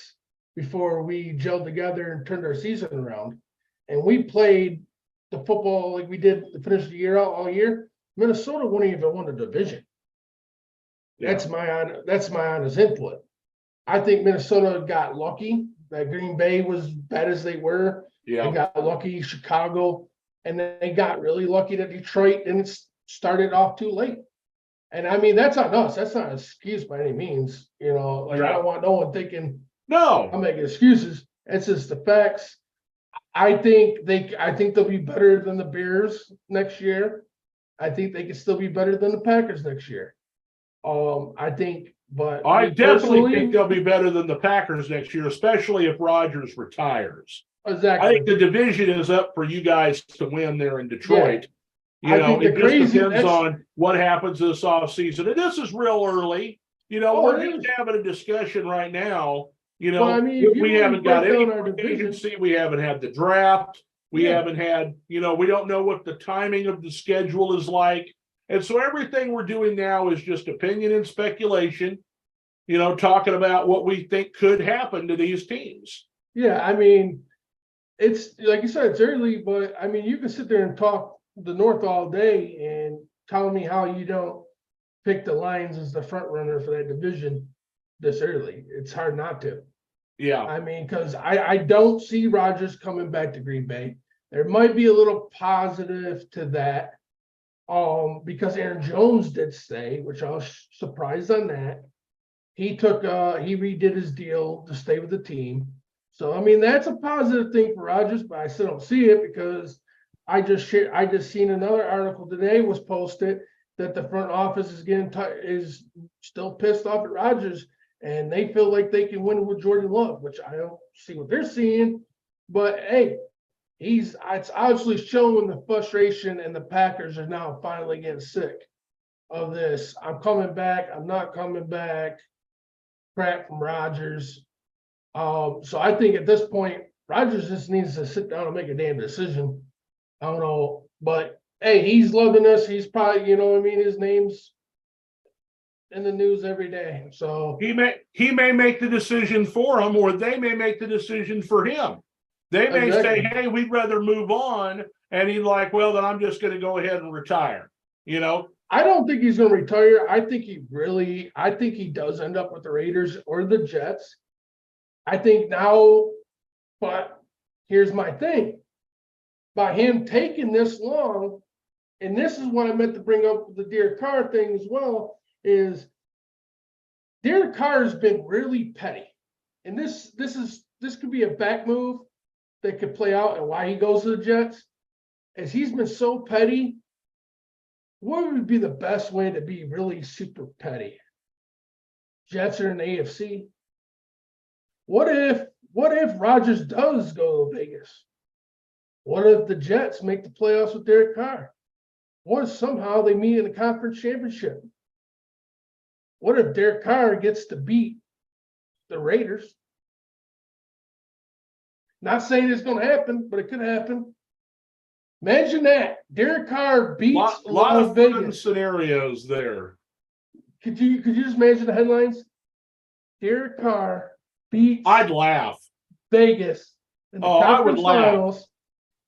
before we gelled together and turned our season around, and we played the football like we did to finish the year out all year, Minnesota wouldn't even won the division. Yeah. That's my honest input. I think Minnesota got lucky that Green Bay was bad as they were. Yeah. They got lucky, Chicago, and then they got really lucky that Detroit didn't start off too late. And I mean, that's on us. That's not an excuse by any means. I don't want no one thinking I'm making excuses. It's just the facts. I think they'll be better than the Bears next year. I think they can still be better than the Packers next year. I definitely think they'll be better than the Packers next year, especially if Rodgers retires. Exactly. I think the division is up for you guys to win there in Detroit. Yeah. It just depends on what happens this offseason. And this is real early. We're just having a discussion right now. We haven't got any agency. We haven't had the draft. We haven't had, we don't know what the timing of the schedule is like. And so everything we're doing now is just opinion and speculation, talking about what we think could happen to these teams. Yeah, I mean, it's like you said, it's early, but I mean, you can sit there and talk the North all day and tell me how you don't pick the Lions as the front runner for that division this early. It's hard not to. Yeah. I mean, because I don't see Rodgers coming back to Green Bay. There might be a little positive to that, because Aaron Jones did stay, which I was surprised on that. He redid his deal to stay with the team. So I mean, that's a positive thing for Rodgers, but I still don't see it, because I just seen another article today was posted that the front office is still pissed off at Rodgers, and they feel like they can win with Jordan Love, which I don't see what they're seeing. But hey, it's obviously showing the frustration, and the Packers are now finally getting sick of this. I'm coming back. I'm not coming back. Crap from Rodgers. So I think at this point, Rodgers just needs to sit down and make a damn decision. I don't know, but hey, he's loving us. He's probably, his name's in the news every day. So he may make the decision for him, or they may make the decision for him. They may say, hey, we'd rather move on. And he's like, well, then I'm just going to go ahead and retire. I don't think he's going to retire. I think he does end up with the Raiders or the Jets. I think now, but here's my thing. By him taking this long, and this is what I meant to bring up with the Derek Carr thing as well, is Derek Carr has been really petty. and this could be a back move that could play out and why he goes to the Jets, as he's been so petty. What would be the best way to be really super petty? Jets are in the AFC. What if Rodgers does go to Vegas? What if the Jets make the playoffs with Derek Carr? What if somehow they meet in the conference championship? What if Derek Carr gets to beat the Raiders? Not saying it's going to happen, but it could happen. Imagine that. Derek Carr beats A lot of fun Vegas. scenarios there. Could you just imagine the headlines? Derek Carr beats I'd laugh. Vegas in the I would conference laugh. finals,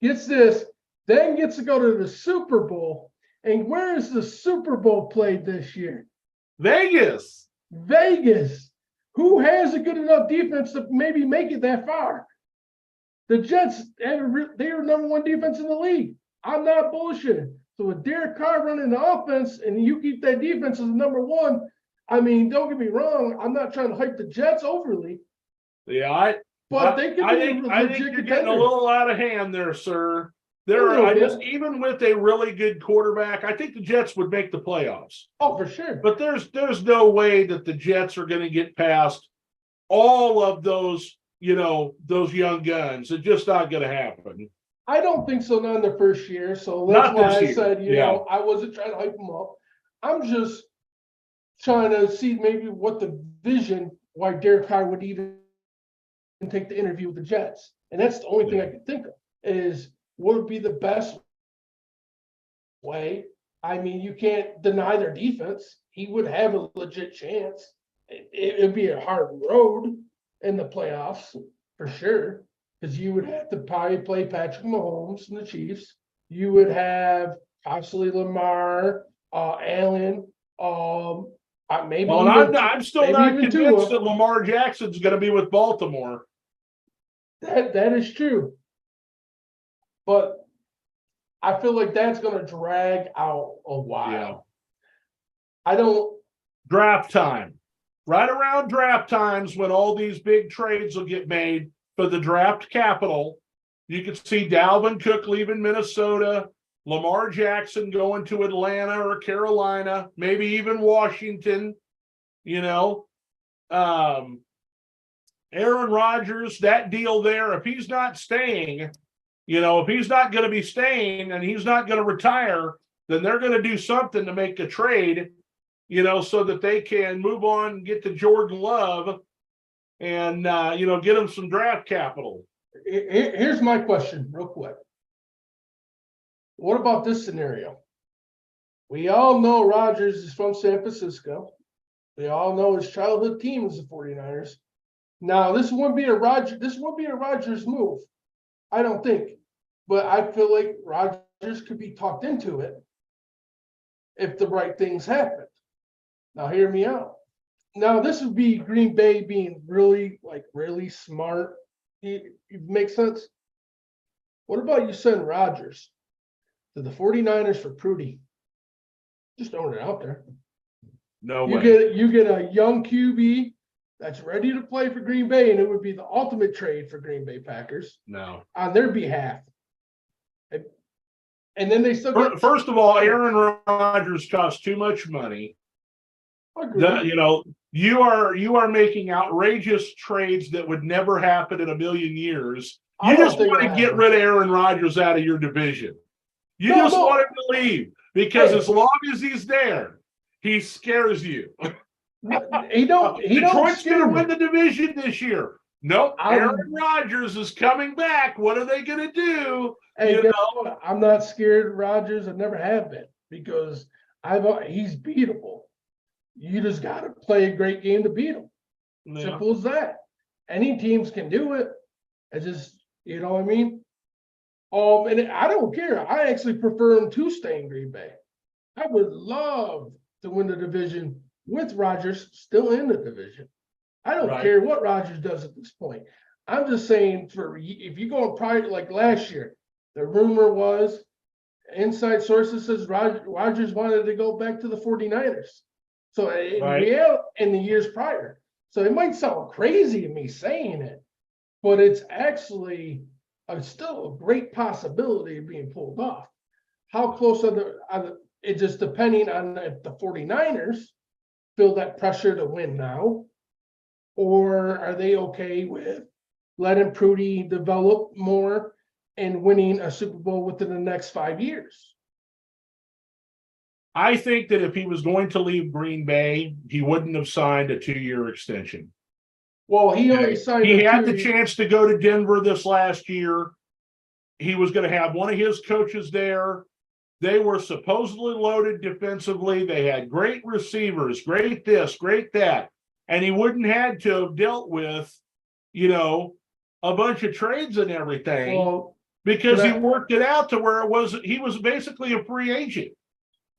gets this, then gets to go to the Super Bowl. And where is the Super Bowl played this year? Vegas. Vegas. Who has a good enough defense to maybe make it that far? The Jets, they are number one defense in the league. I'm not bullshitting. So with Derek Carr running the offense and you keep that defense as number one, I mean, don't get me wrong. I'm not trying to hype the Jets overly. Yeah, They could I be think a you're legit getting contender. a little out of hand there, sir. Even with a really good quarterback, I think the Jets would make the playoffs. Oh, for sure. But there's no way that the Jets are going to get past all of those, those young guns. It's just not going to happen. I don't think so, not in the first year. So that's why I said, I wasn't trying to hype them up. I'm just trying to see maybe what the vision, why Derek Carr would even take the interview with the Jets. And that's the only thing I can think of is what would be the best way. I mean, you can't deny their defense. He would have a legit chance. It'd be a hard road in the playoffs for sure, because you would have to probably play Patrick Mahomes and the Chiefs. You would have possibly Lamar, Allen, maybe. Well, I'm still not convinced that Lamar Jackson's going to be with Baltimore. That is true. But I feel like that's going to drag out a while. Yeah. I don't. Draft time. Right around draft times when all these big trades will get made for the draft capital, you could see Dalvin Cook leaving Minnesota, Lamar Jackson going to Atlanta or Carolina, maybe even Washington, Aaron Rodgers, that deal there, if he's not staying, if he's not going to be staying and he's not going to retire, then they're going to do something to make a trade, so that they can move on and get to Jordan Love and, get them some draft capital. Here's my question real quick. What about this scenario? We all know Rodgers is from San Francisco. We all know his childhood team is the 49ers. Now, this wouldn't be a Rodgers move, I don't think. But I feel like Rodgers could be talked into it if the right things happen. Now, hear me out. Now, this would be Green Bay being really smart. It makes sense. What about you send Rodgers to the 49ers for Prudy? Just throwing it out there. No way. You get a young QB that's ready to play for Green Bay, and it would be the ultimate trade for Green Bay Packers. No. On their behalf. And then they still get. First of all, Aaron Rodgers costs too much money. You are making outrageous trades that would never happen in a million years. You just want to get rid of Aaron Rodgers out of your division. You just want him to leave because as long as he's there, he scares you. Detroit's going to win the division this year. Nope. Aaron Rodgers is coming back. What are they going to do? I'm not scared of Rodgers. I never have been because he's beatable. You just got to play a great game to beat him. Yeah. Simple as that. Any teams can do it. It's just, you know what I mean? And I don't care. I actually prefer him to stay in Green Bay. I would love to win the division with Rodgers still in the division. I don't care what Rodgers does at this point. I'm just saying, if you go prior, like last year, the rumor was, inside sources says Rodgers wanted to go back to the 49ers. So in the years prior. So it might sound crazy of me saying it, but it's actually still a great possibility of being pulled off. How close it just depending on if the 49ers feel that pressure to win now, or are they okay with letting Prudy develop more and winning a Super Bowl within the next 5 years? I think that if he was going to leave Green Bay, he wouldn't have signed a 2-year extension. Well, he only signed. He had the chance to go to Denver this last year. He was going to have one of his coaches there. They were supposedly loaded defensively. They had great receivers, great this, great that. And he wouldn't had to have dealt with, a bunch of trades and everything, because he worked it out to where he was basically a free agent.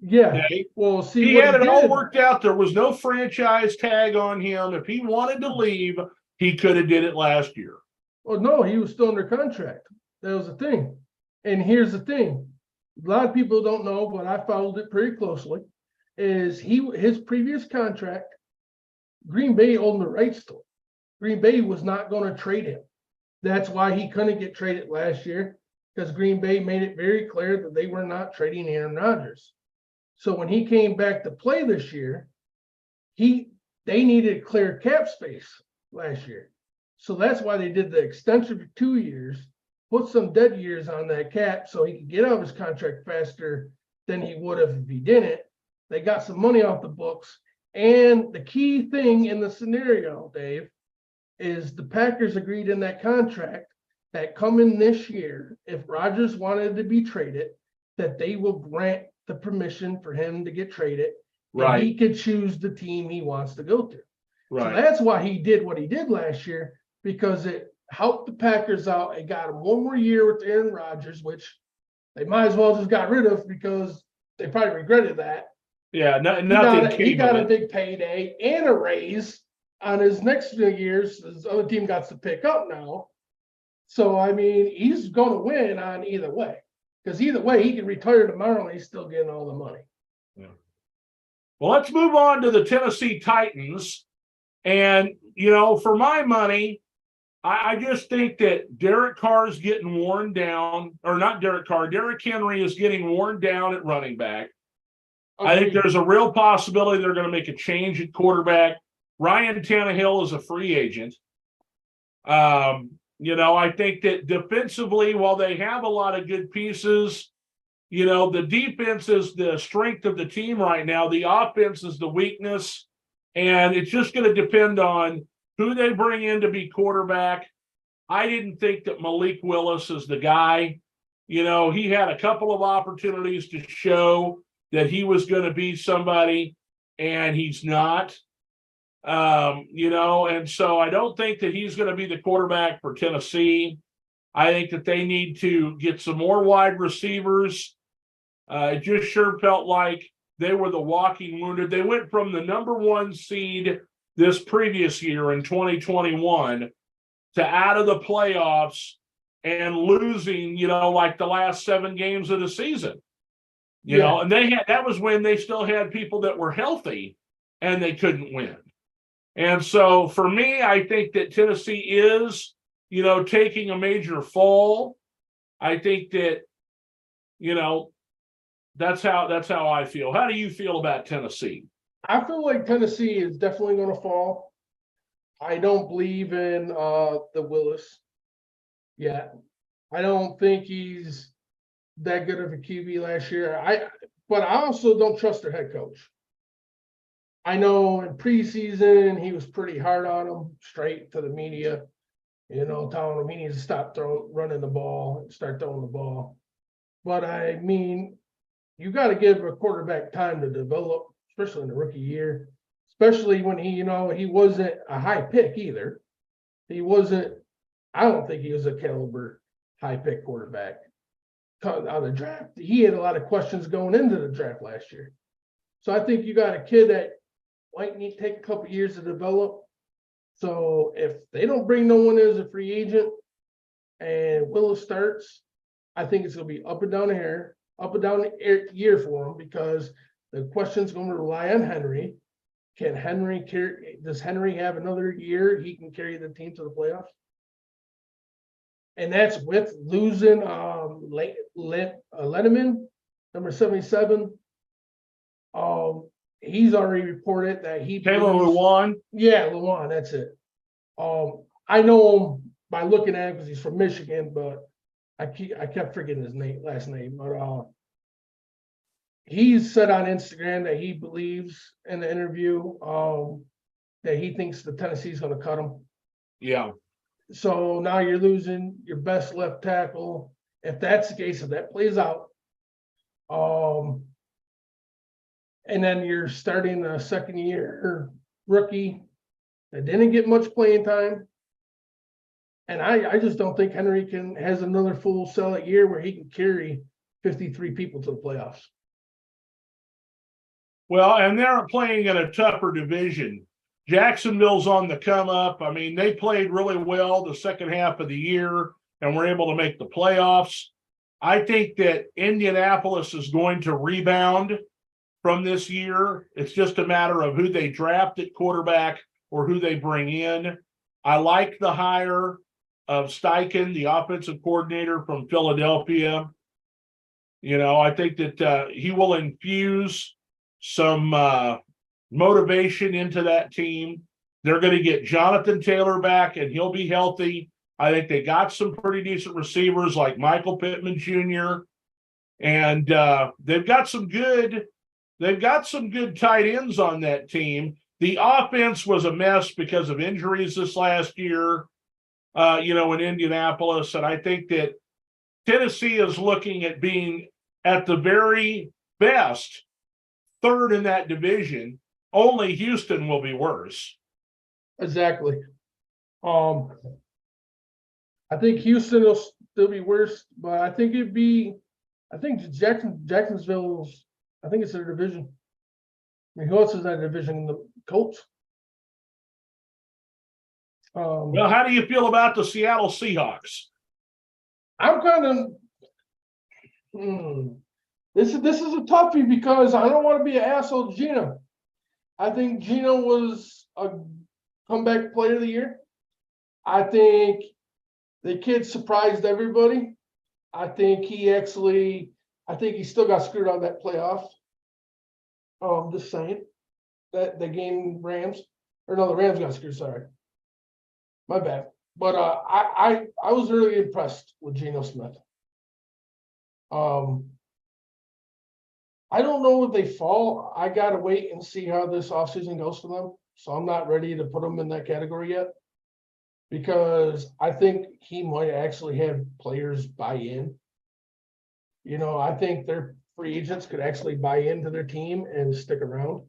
Yeah. Okay? Well, see, he had it all worked out. There was no franchise tag on him. If he wanted to leave, he could have did it last year. Well, no, he was still under contract. That was the thing. And here's the thing. A lot of people don't know, but I followed it pretty closely, is his previous contract, Green Bay owned the rights to it. Green Bay was not going to trade him. That's why he couldn't get traded last year, because Green Bay made it very clear that they were not trading Aaron Rodgers. So when he came back to play this year, they needed clear cap space last year. So that's why they did the extension for 2 years, put some dead years on that cap so he could get out of his contract faster than he would have if he didn't. They got some money off the books. And the key thing in the scenario, Dave, is the Packers agreed in that contract that coming this year, if Rodgers wanted to be traded, that they will grant the permission for him to get traded. Right. And he could choose the team he wants to go to. Right. So that's why he did what he did last year, because it helped the Packers out. It got him one more year with Aaron Rodgers, which they might as well just got rid of because they probably regretted that. Yeah, he got a big payday and a raise on his next few years. His other team got to pick up now. So, I mean, he's going to win on either way. Because either way, he can retire tomorrow and he's still getting all the money. Yeah. Well, let's move on to the Tennessee Titans. And, for my money, I just think that Derek Carr is getting worn down. Or not Derek Carr, Derrick Henry is getting worn down at running back. Okay. I think there's a real possibility they're going to make a change at quarterback. Ryan Tannehill is a free agent. I think that defensively, while they have a lot of good pieces, the defense is the strength of the team right now. The offense is the weakness, and it's just going to depend on who they bring in to be quarterback. I didn't think that Malik Willis is the guy. He had a couple of opportunities to show that he was going to be somebody, and he's not. And so I don't think that he's going to be the quarterback for Tennessee. I think that they need to get some more wide receivers. It just sure felt like they were the walking wounded. They went from the number 1 seed this previous year in 2021 to out of the playoffs and losing, like the last 7 games of the season. And that was when they still had people that were healthy and they couldn't win. And so for me, I think that Tennessee is, taking a major fall. I think that, that's how I feel. How do you feel about Tennessee? I feel like Tennessee is definitely going to fall. I don't believe in the Willis yet. I don't think he's that good of a QB last year. But I also don't trust their head coach. I know in preseason, he was pretty hard on him, straight to the media, telling him he needs to stop running the ball and start throwing the ball. But I mean, you got to give a quarterback time to develop, especially in the rookie year, especially when he wasn't a high pick either. I don't think he was a caliber high pick quarterback out of the draft. He had a lot of questions going into the draft last year. So I think you got a kid that might need to take a couple years to develop. So if they don't bring no one as a free agent and Willis starts, I think it's going to be up and down the year for him, because the question's going to rely on Henry. can Henry carry? Does Henry have another year? He can carry the team to the playoffs, and that's with losing Lenneman, number 77. He's already reported that he Taylor believes- Lewan. Yeah, Lewan, that's it. I know him by looking at him because he's from Michigan, but I kept forgetting his last name. But he's said on Instagram that he believes in the interview that he thinks the Tennessee's going to cut him. Yeah. So now you're losing your best left tackle. If that's the case, if that plays out, and then you're starting a second year rookie that didn't get much playing time. And I just don't think Henry has another full solid year where he can carry 53 people to the playoffs. Well, and they're playing in a tougher division. Jacksonville's on the come up. I mean, they played really well the second half of the year and were able to make the playoffs. I think that Indianapolis is going to rebound from this year. It's just a matter of who they draft at quarterback or who they bring in. I like the hire of Steichen, the offensive coordinator from Philadelphia. You know, I think that he will infuse some motivation into that team. They're going to get Jonathan Taylor back, and he'll be healthy. I think they got some pretty decent receivers like Michael Pittman Jr. And they've got some good tight ends on that team. The offense was a mess because of injuries this last year, in Indianapolis. And I think that Tennessee is looking at being at the very best third in that division. Only Houston will be worse. Exactly. I think Houston will still be worse, but I think Jacksonville's, I think it's their division. I mean, who else is that division? The Colts. Well, how do you feel about the Seattle Seahawks? I'm kind of this is a toughie because I don't want to be an asshole to Gino. I think Gino was a comeback player of the year. I think the kid surprised everybody. I think he still got screwed out of that playoff. Just saying that the game Rams, or no, the Rams got screwed. Sorry, my bad. But I was really impressed with Geno Smith. I don't know if they fall. I gotta wait and see how this offseason goes for them. So I'm not ready to put them in that category yet, because I think he might actually have players buy in. I think their free agents could actually buy into their team and stick around.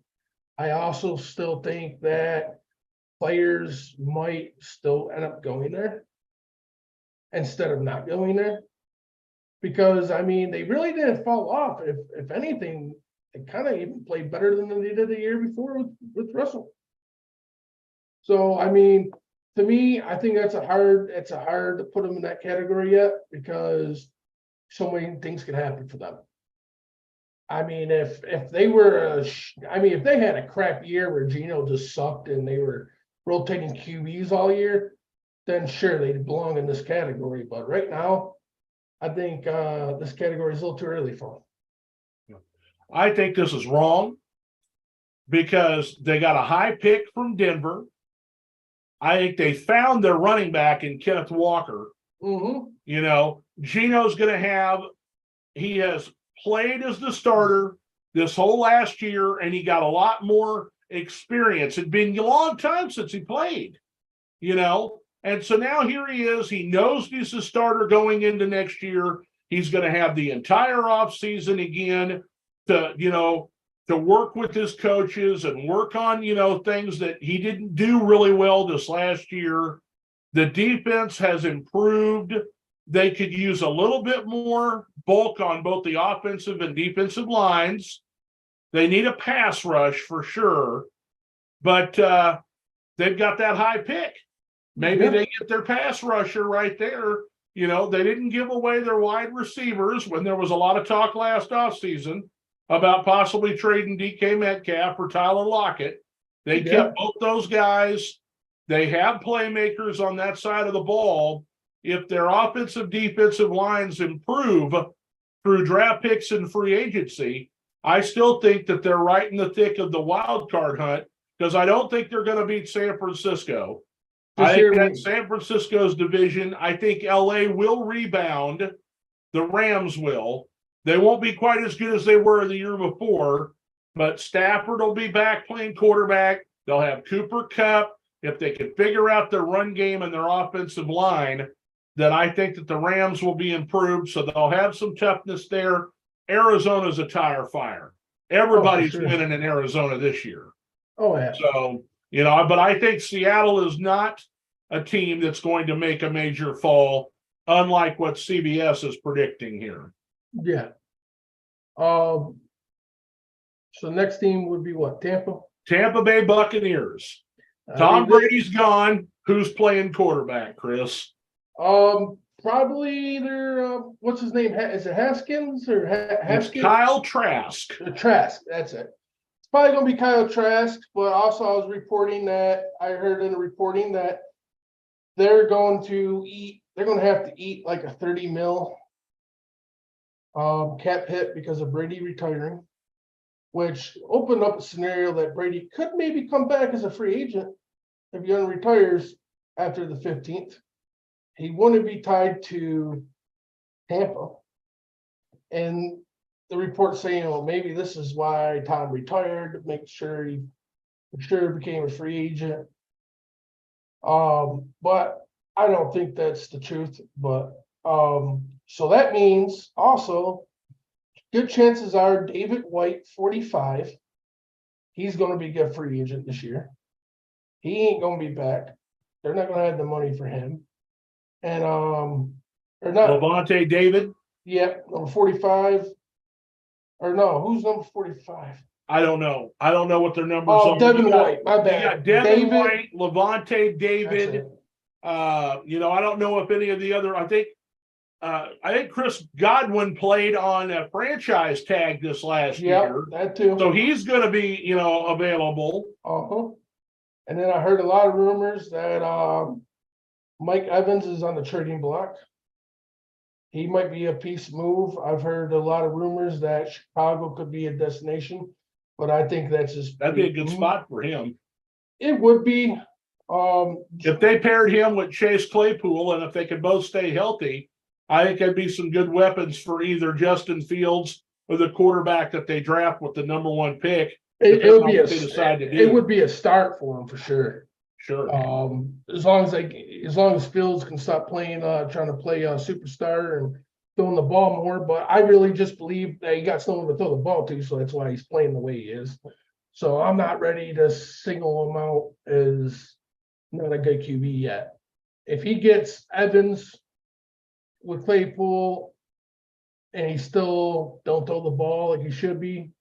I also still think that players might still end up going there instead of not going there. Because, I mean, they really didn't fall off. If anything, they kind of even played better than they did the year before with Russell. So, I mean, to me, I think it's a hard to put them in that category yet, because so many things can happen for them. I mean, if they had a crap year where Geno just sucked and they were rotating QBs all year, then sure, they'd belong in this category. But right now, I think this category is a little too early for them. I think this is wrong because they got a high pick from Denver. I think they found their running back in Kenneth Walker. Mm-hmm. Geno's going to he has played as the starter this whole last year, and he got a lot more experience. It'd been a long time since he played, And so now here he is. He knows he's the starter going into next year. He's going to have the entire offseason again to work with his coaches and work on, things that he didn't do really well this last year. The defense has improved. They could use a little bit more bulk on both the offensive and defensive lines. They need a pass rush for sure, but they've got that high pick. Maybe they get their pass rusher right there. They didn't give away their wide receivers when there was a lot of talk last offseason about possibly trading DK Metcalf for Tyler Lockett. They kept both those guys. They have playmakers on that side of the ball. If their offensive, defensive lines improve through draft picks and free agency, I still think that they're right in the thick of the wild card hunt because I don't think they're going to beat San Francisco. I think that's San Francisco's division. I think LA will rebound. The Rams will. They won't be quite as good as they were the year before, but Stafford will be back playing quarterback. They'll have Cooper Kupp. If they can figure out their run game and their offensive line, then I think that the Rams will be improved. So they'll have some toughness there. Arizona's a tire fire. Everybody's winning in Arizona this year. Oh, yeah. So, but I think Seattle is not a team that's going to make a major fall, unlike what CBS is predicting here. Yeah. So next team would be what? Tampa? Tampa Bay Buccaneers. Tom Brady's gone. Who's playing quarterback, Chris? Probably either, what's his name? Is it Haskins or Haskins? It's Kyle Trask. Trask, that's it. It's probably going to be Kyle Trask, but also I heard in the reporting that they're going to have to eat like a 30 mil cap hit because of Brady retiring, which opened up a scenario that Brady could maybe come back as a free agent if he retires after the 15th. He wouldn't be tied to Tampa. And the report saying, well, maybe this is why Tom retired, to make sure he became a free agent. But I don't think that's the truth. But so that means also good chances are David White, 45. He's going to be a free agent this year. He ain't going to be back. They're not going to have the money for him. And or not Levante David. Yeah, number 45. Or no, who's number 45? I don't know. I don't know what their numbers are. Devin White. My bad. You got Devin White, Levante David. I don't know if any of the other. I think Chris Godwin played on a franchise tag this last year. That too. So he's going to be, available. And then I heard a lot of rumors that Mike Evans is on the trading block. He might be a piece move. I've heard a lot of rumors that Chicago could be a destination, but I think that'd be a good spot for him. It would be. If they paired him with Chase Claypool, and if they could both stay healthy, I think that'd be some good weapons for either Justin Fields or the quarterback that they draft with the number 1 pick. It would be a start for him for sure. Sure. As long as Fields can stop playing, trying to play a superstar and throwing the ball more. But I really just believe that he got someone to throw the ball to, so that's why he's playing the way he is. So I'm not ready to single him out as not a good QB yet. If he gets Evans with Claypool and he still don't throw the ball like he should be,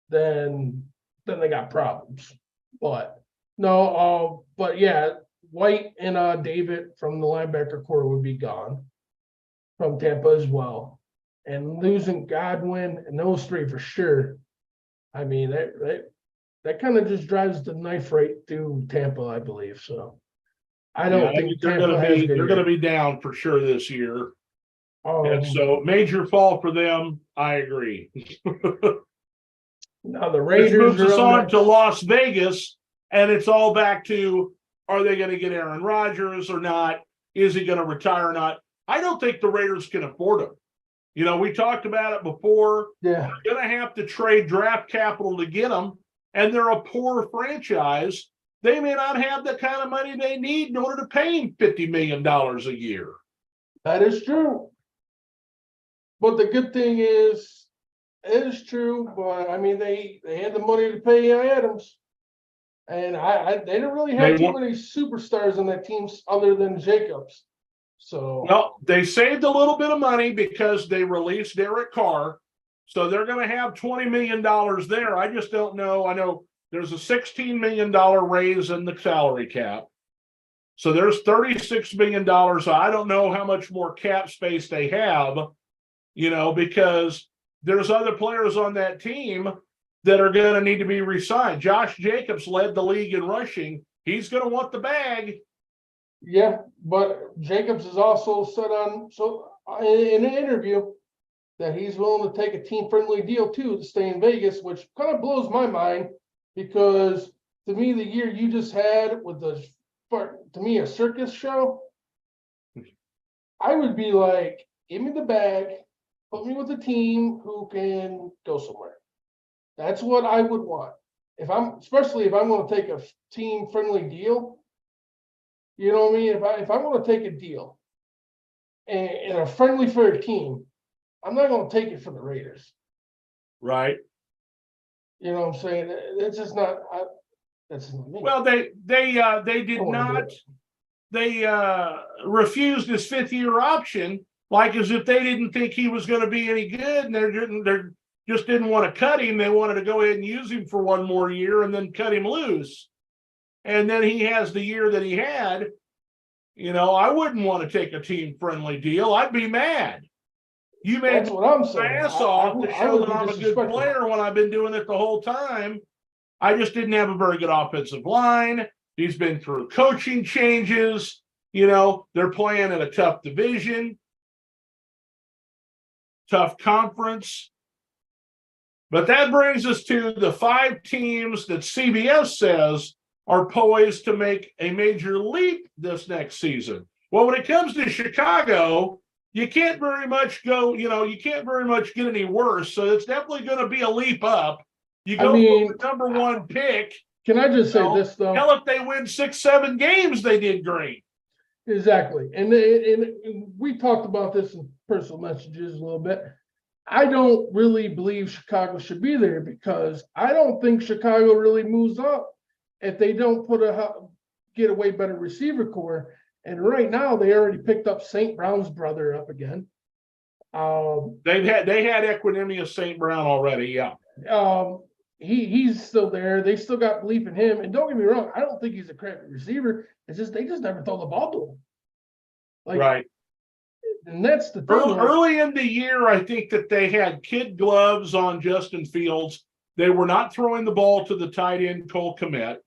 then they got problems. But yeah, White and David from the linebacker core would be gone from Tampa as well. And losing Godwin and those three for sure. I mean, that kind of just drives the knife right through Tampa, I believe. So I don't think they're going to be down for sure this year. And so major fall for them. I agree. Now the Raiders moves us on to Las Vegas, and it's all back to, are they going to get Aaron Rodgers or not? Is he going to retire or not? I don't think the Raiders can afford him. We talked about it before. Yeah. They're going to have to trade draft capital to get him, and they're a poor franchise. They may not have the kind of money they need in order to pay him $50 million a year. That is true. But the good thing is, it is true, but I mean, they had the money to pay Adams. And they didn't really have too many superstars on that team other than Jacobs. So they saved a little bit of money because they released Derek Carr. So they're going to have $20 million there. I just don't know. I know there's a $16 million raise in the salary cap. So there's $36 million. So I don't know how much more cap space they have, because there's other players on that team that are going to need to be re-signed. Josh Jacobs led the league in rushing. He's going to want the bag. Yeah, but Jacobs has also said in an interview that he's willing to take a team-friendly deal too to stay in Vegas, which kind of blows my mind because to me the year you just had with a circus show, I would be like, give me the bag, put me with a team who can go somewhere. That's what I would want. Especially if I'm going to take a team-friendly deal. You know what I mean? If I'm going to take a deal and a friendly fair team, I'm not going to take it for the Raiders. Right. You know what I'm saying? It's just not. That's just not me. Well, they did not. They refused his 5th-year option, like as if they didn't think he was going to be any good, and they just didn't want to cut him. They wanted to go ahead and use him for one more year and then cut him loose. And then he has the year that he had. You know, I wouldn't want to take a team-friendly deal. I'd be mad. You made That's what I'm saying. my ass off to show that I'm a good disrespectful. player when I've been doing it the whole time. I just didn't have a very good offensive line. He's been through coaching changes. You know, they're playing in a tough division, tough conference. But that brings us to the 5 teams that CBS says are poised to make a major leap this next season. Well, when it comes to Chicago, you can't very much go, you can't very much get any worse. So it's definitely going to be a leap up. You go for the number 1 pick. Can I just say this, though? Hell, if they win 6-7 games, they did great. Exactly. And we talked about this in personal messages a little bit. I don't really believe Chicago should be there because I don't think Chicago really moves up if they don't get a way better receiver core. And right now they already picked up St. Brown's brother up again. They had Equinemius St. Brown already, yeah. He's still there. They still got belief in him. And don't get me wrong, I don't think he's a crappy receiver. It's just they just never throw the ball to him. Right. And that's the thing. Early in the year, I think that they had kid gloves on Justin Fields. They were not throwing the ball to the tight end Cole Kmet.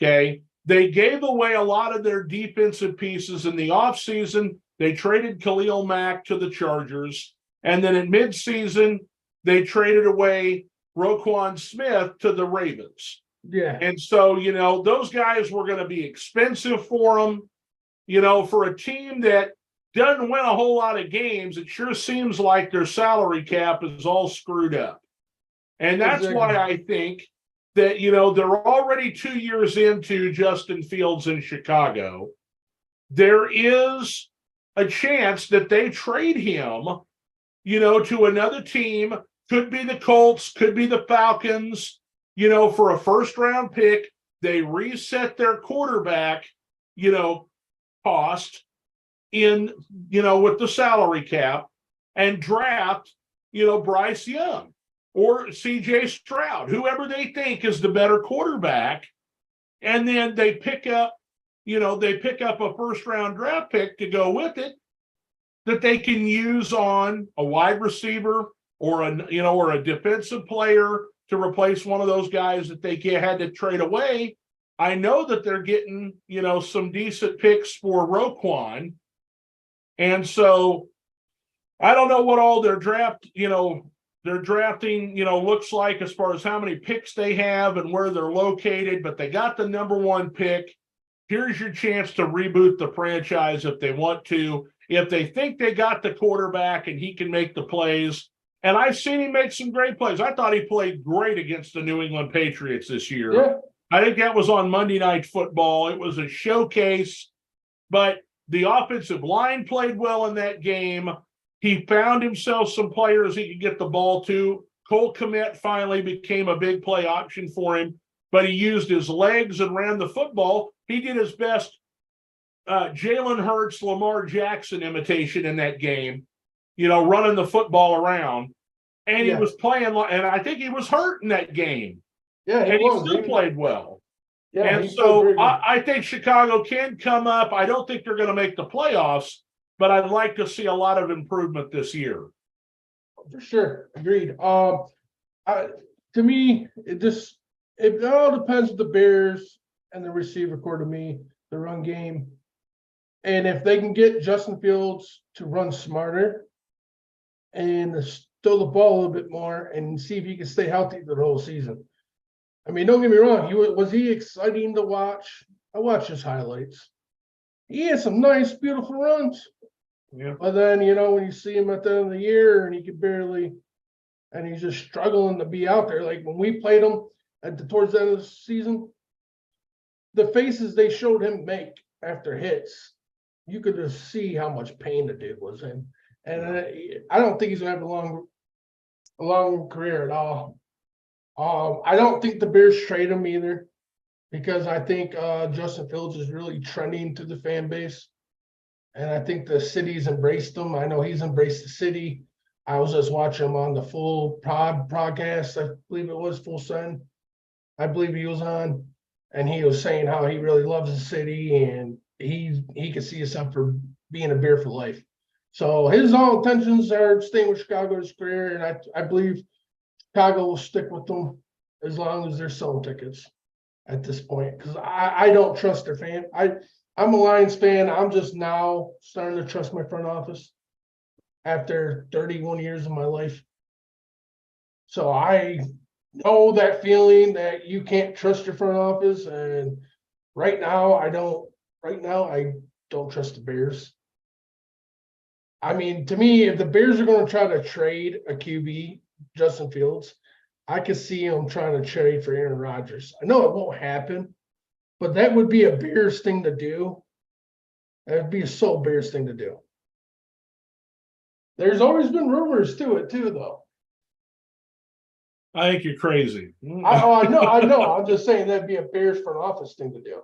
Okay. They gave away a lot of their defensive pieces in the offseason. They traded Khalil Mack to the Chargers. And then in midseason, they traded away Roquan Smith to the Ravens. Yeah. And so, those guys were going to be expensive for them. For a team that doesn't win a whole lot of games, it sure seems like their salary cap is all screwed up. And that's why I think that, they're already 2 years into Justin Fields in Chicago. There is a chance that they trade him, to another team. Could be the Colts, could be the Falcons, for a first-round pick. They reset their quarterback, cost in, with the salary cap and draft, Bryce Young or CJ Stroud, whoever they think is the better quarterback. And then they pick up a first-round draft pick to go with it that they can use on a wide receiver or a defensive player to replace one of those guys that they had to trade away. I know that they're getting, some decent picks for Roquan. And so I don't know what all their drafting, looks like as far as how many picks they have and where they're located, but they got the number 1 pick. Here's your chance to reboot the franchise if they want to. If they think they got the quarterback and he can make the plays, and I've seen him make some great plays. I thought he played great against the New England Patriots this year. Yeah. I think that was on Monday Night Football. It was a showcase, but the offensive line played well in that game. He found himself some players he could get the ball to. Cole Kmet finally became a big play option for him, but he used his legs and ran the football. He did his best Jalen Hurts, Lamar Jackson imitation in that game, running the football around. And he was playing, and I think he was hurt in that game. Yeah, and he still played well. Yeah, and so I think Chicago can come up. I don't think they're going to make the playoffs, but I'd like to see a lot of improvement this year. For sure. Agreed. to me, it all depends with the Bears and the receiver core to me, the run game. And if they can get Justin Fields to run smarter and throw the ball a little bit more and see if he can stay healthy the whole season. I mean, don't get me wrong. Was he exciting to watch? I watched his highlights. He had some nice, beautiful runs. Yeah. But then, when you see him at the end of the year and he could barely, and he's just struggling to be out there. Like when we played him towards the end of the season, the faces they showed him make after hits, you could just see how much pain the dude was in. And I don't think he's gonna have a long career at all. I don't think the Bears trade him either, because I think Justin Fields is really trending to the fan base. And I think the city's embraced him. I know he's embraced the city. I was just watching him on the full podcast. I believe it was Full Send. I believe he was on, and he was saying how he really loves the city and he can see himself for being a Bear for life. So his all intentions are staying with Chicago his career, and I believe Chicago will stick with them as long as they're selling tickets at this point. Because I don't trust their fan. I'm a Lions fan. I'm just now starting to trust my front office after 31 years of my life. So I know that feeling that you can't trust your front office. And right now, I don't trust the Bears. I mean, to me, if the Bears are going to try to trade a QB, Justin Fields, I could see him trying to trade for Aaron Rodgers. I know it won't happen, but that would be a Bears thing to do. That would be a so Bears thing to do. There's always been rumors to it too, though. I think you're crazy. I know. I'm just saying that'd be a Bears front office thing to do.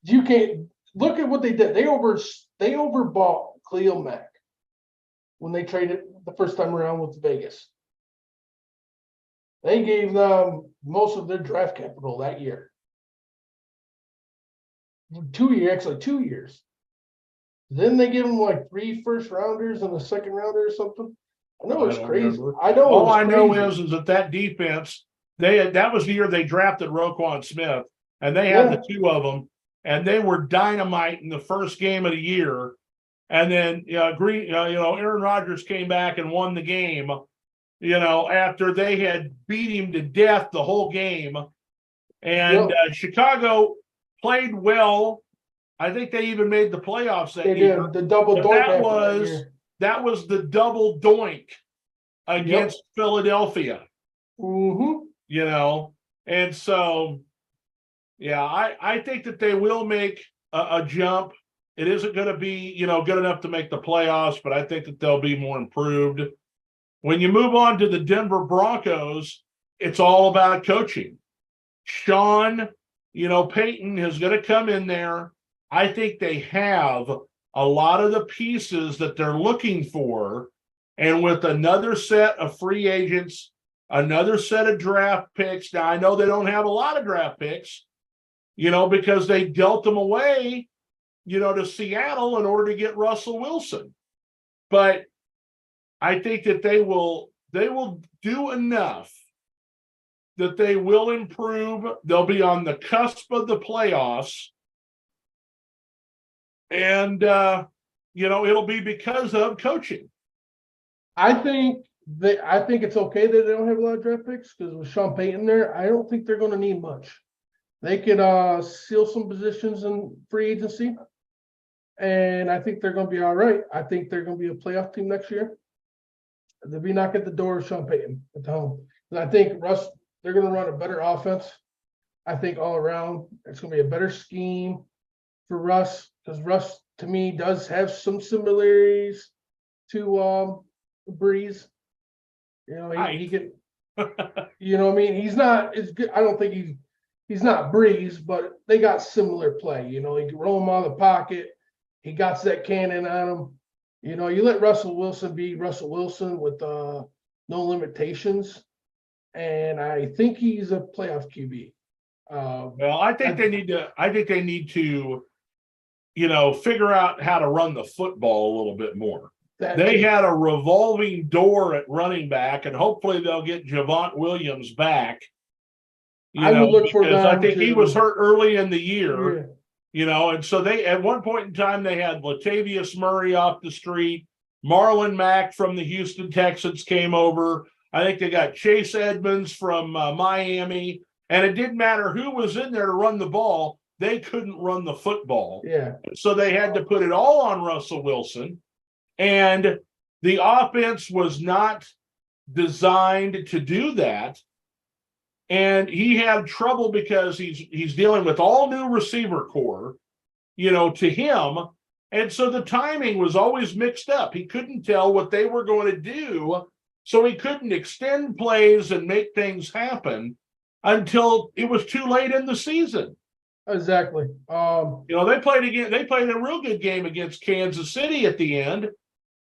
You can't look at what they did. They overbought Khalil Mack when they traded the first time around with Vegas. They gave them most of their draft capital that year. 2 years. Then they give them like 3 first rounders and a second rounder or something. I know it's crazy. Remember. I know. All I know is that defense, that was the year they drafted Roquan Smith, and they had the two of them, and they were dynamite in the first game of the year. And then Aaron Rodgers came back and won the game, after they had beat him to death the whole game. And Chicago played well. I think they even made the playoffs that year. Did. The double doink. That was the double doink against Philadelphia. Mm-hmm. And so, I think that they will make a jump. It isn't going to be, good enough to make the playoffs, but I think that they'll be more improved. When you move on to the Denver Broncos, it's all about coaching. Sean, Payton is going to come in there. I think they have a lot of the pieces that they're looking for. And with another set of free agents, another set of draft picks. Now, I know they don't have a lot of draft picks, because they dealt them away, to Seattle in order to get Russell Wilson. But I think that they will do enough that they will improve. They'll be on the cusp of the playoffs. And, it'll be because of coaching. I think it's okay that they don't have a lot of draft picks, because with Sean Payton there, I don't think they're going to need much. They could seal some positions in free agency, and I think they're going to be all right. I think they're going to be a playoff team next year. They'll be knocking at the door of Sean Payton at home. And I think they're going to run a better offense. I think all around it's going to be a better scheme for Russ, because Russ, to me, does have some similarities to Breeze. He can, he's not as good. I don't think he's not Breeze, but they got similar play. He can roll him out of the pocket. He got that cannon on him. You let Russell Wilson be Russell Wilson with no limitations, and I think he's a playoff QB. Well, I think they need to, figure out how to run the football a little bit more. They had a revolving door at running back, and hopefully they'll get Javont Williams back. I would look for because I them think he was hurt early in the year. Yeah. And so they at one point in time they had Latavius Murray off the street, Marlon Mack from the Houston Texans came over. I think they got Chase Edmonds from Miami, and it didn't matter who was in there to run the ball; they couldn't run the football. Yeah. So they had to put it all on Russell Wilson, and the offense was not designed to do that. And he had trouble because he's dealing with all new receiver core, to him. And so the timing was always mixed up. He couldn't tell what they were going to do. So he couldn't extend plays and make things happen until it was too late in the season. Exactly. They played a real good game against Kansas City at the end,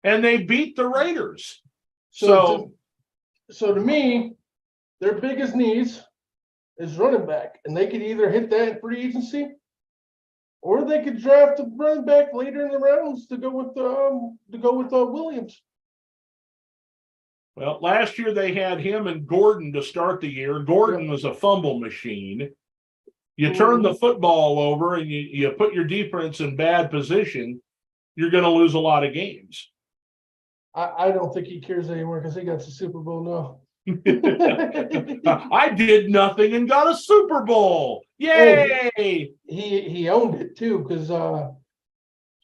and they beat the Raiders. So to me, their biggest needs is running back, and they could either hit that in free agency, or they could draft a running back later in the rounds to go with Williams. Well, last year they had him and Gordon to start the year. Gordon was a fumble machine. You turn the football over and you put your defense in bad position, you're going to lose a lot of games. I don't think he cares anymore because he got the Super Bowl now. I did nothing and got a Super Bowl. Yay! He owned it too, because who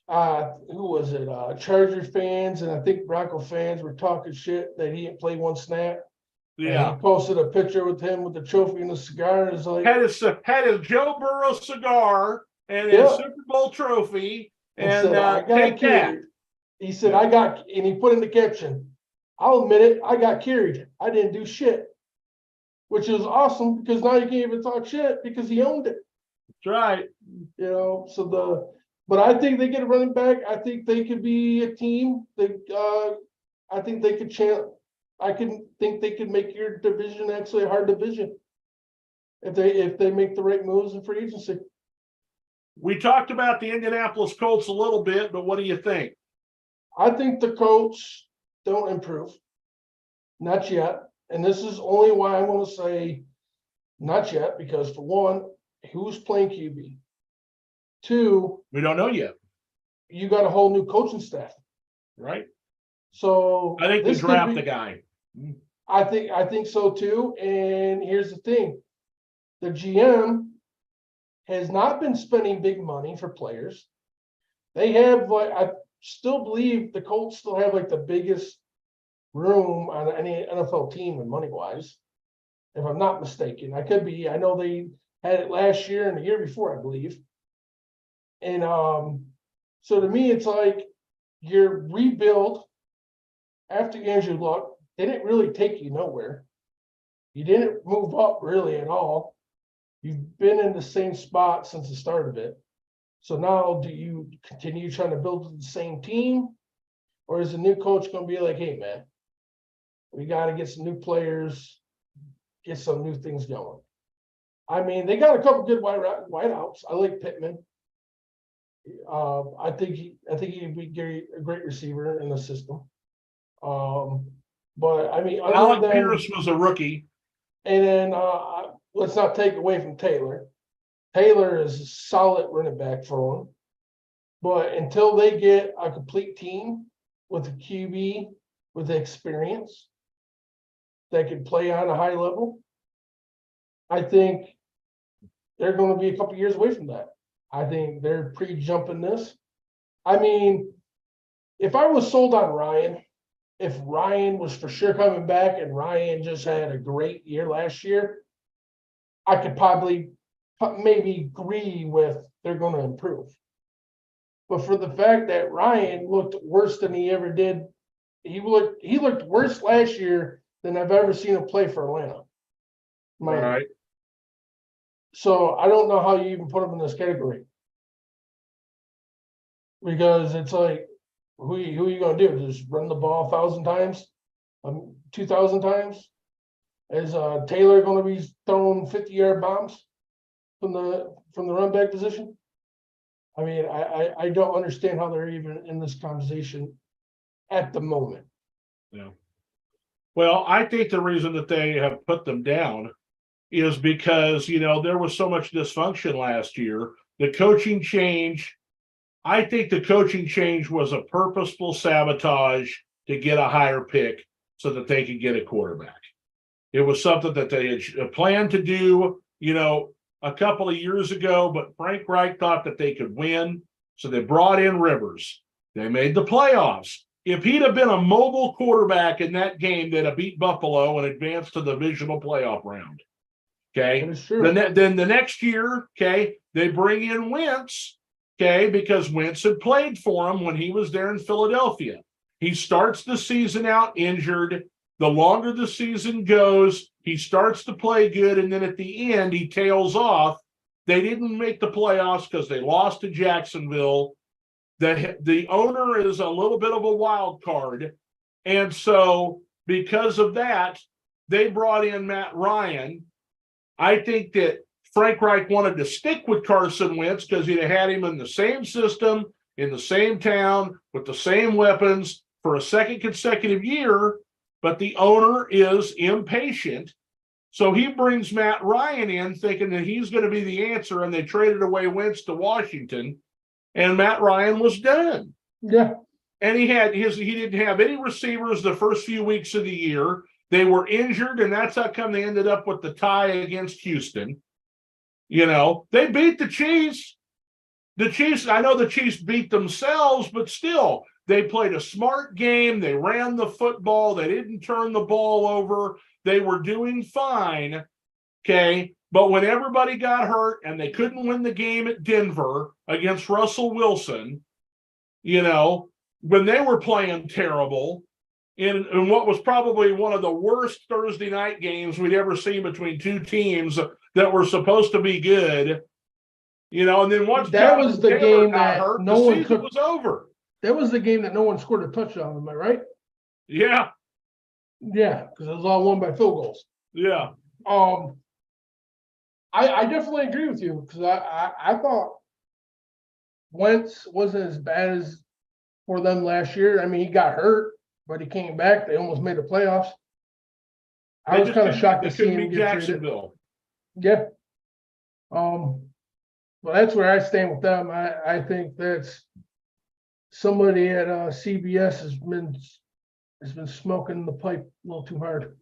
was it? Chargers fans and I think Bronco fans were talking shit that he didn't play one snap. Yeah. And he posted a picture with him with the trophy and the cigar, and it's like had his Joe Burrow cigar and his Super Bowl trophy and take that. He said, and he put in the caption, I'll admit it, I got carried. I didn't do shit. Which is awesome because now you can't even talk shit because he owned it. That's right. But I think they get a running back. I think they could be a team. I think they could think they could make your division actually a hard division if they make the right moves in free agency. We talked about the Indianapolis Colts a little bit, but what do you think? I think the Colts don't improve. Not yet. And this is only why I'm going to say not yet, because for one, who's playing QB? Two, we don't know yet. You got a whole new coaching staff. Right. So I think we draft the guy. I think so too. And here's the thing. The GM has not been spending big money for players. They have I still believe the Colts still have the biggest room on any NFL team in money wise, if I'm not mistaken. I could be. I know they had it last year and the year before, I believe. And so to me, it's like your rebuild after Andrew Luck didn't really take you nowhere. You didn't move up really at all. You've been in the same spot since the start of it. So now do you continue trying to build the same team? Or is the new coach going to be like, hey, man, we got to get some new players, get some new things going. I mean, they got a couple good wideouts. I like Pittman. I think he'd be a great receiver in the system. But I mean, Alec Pierce was a rookie. And then let's not take away from Taylor. Taylor is a solid running back for him. But until they get a complete team with a QB with experience that can play on a high level, I think they're going to be a couple years away from that. I think they're pre-jumping this. I mean, if I was sold on Ryan, if Ryan was for sure coming back and Ryan just had a great year last year, I could probably maybe agree with they're going to improve. But for the fact that Ryan looked worse than he ever did, he looked worse last year than I've ever seen him play for Atlanta. Right. So I don't know how you even put him in this category. Because it's like, who are you going to do? Just run the ball 1,000 times? 2,000 times? Is Taylor going to be throwing 50-yard bombs from the run back position? I mean, I don't understand how they're even in this conversation at the moment. Yeah. Well, I think the reason that they have put them down is because, there was so much dysfunction last year. The coaching change, I think the coaching change was a purposeful sabotage to get a higher pick so that they could get a quarterback. It was something that they had planned to do, a couple of years ago, but Frank Reich thought that they could win. So they brought in Rivers. They made the playoffs. If he'd have been a mobile quarterback in that game, they'd have beat Buffalo and advanced to the divisional playoff round. Okay. Then the next year, okay, they bring in Wentz, okay, because Wentz had played for him when he was there in Philadelphia. He starts the season out injured. The longer the season goes, he starts to play good, and then at the end, he tails off. They didn't make the playoffs because they lost to Jacksonville. The owner is a little bit of a wild card. And so because of that, they brought in Matt Ryan. I think that Frank Reich wanted to stick with Carson Wentz because he'd had him in the same system, in the same town, with the same weapons for a second consecutive year, but the owner is impatient. So he brings Matt Ryan in thinking that he's going to be the answer, and they traded away Wentz to Washington, and Matt Ryan was done. Yeah. And he didn't have any receivers the first few weeks of the year. They were injured, and that's how come they ended up with the tie against Houston. They beat the Chiefs. The Chiefs, I know the Chiefs beat themselves, but still, they played a smart game. They ran the football. They didn't turn the ball over. They were doing fine, okay? But when everybody got hurt and they couldn't win the game at Denver against Russell Wilson, when they were playing terrible, in what was probably one of the worst Thursday night games we'd ever seen between two teams that were supposed to be good, and then once that was the game that hurt, no one season was over. That was the game that no one scored a touchdown. Am I right? Yeah. Yeah, because it was all won by field goals. Yeah. I definitely agree with you because I thought Wentz wasn't as bad as for them last year. I mean, he got hurt, but he came back. They almost made the playoffs. I was kind of shocked to see him get Jacksonville. Yeah. Well, that's where I stand with them. I think that's somebody at CBS has been smoking the pipe a little too hard.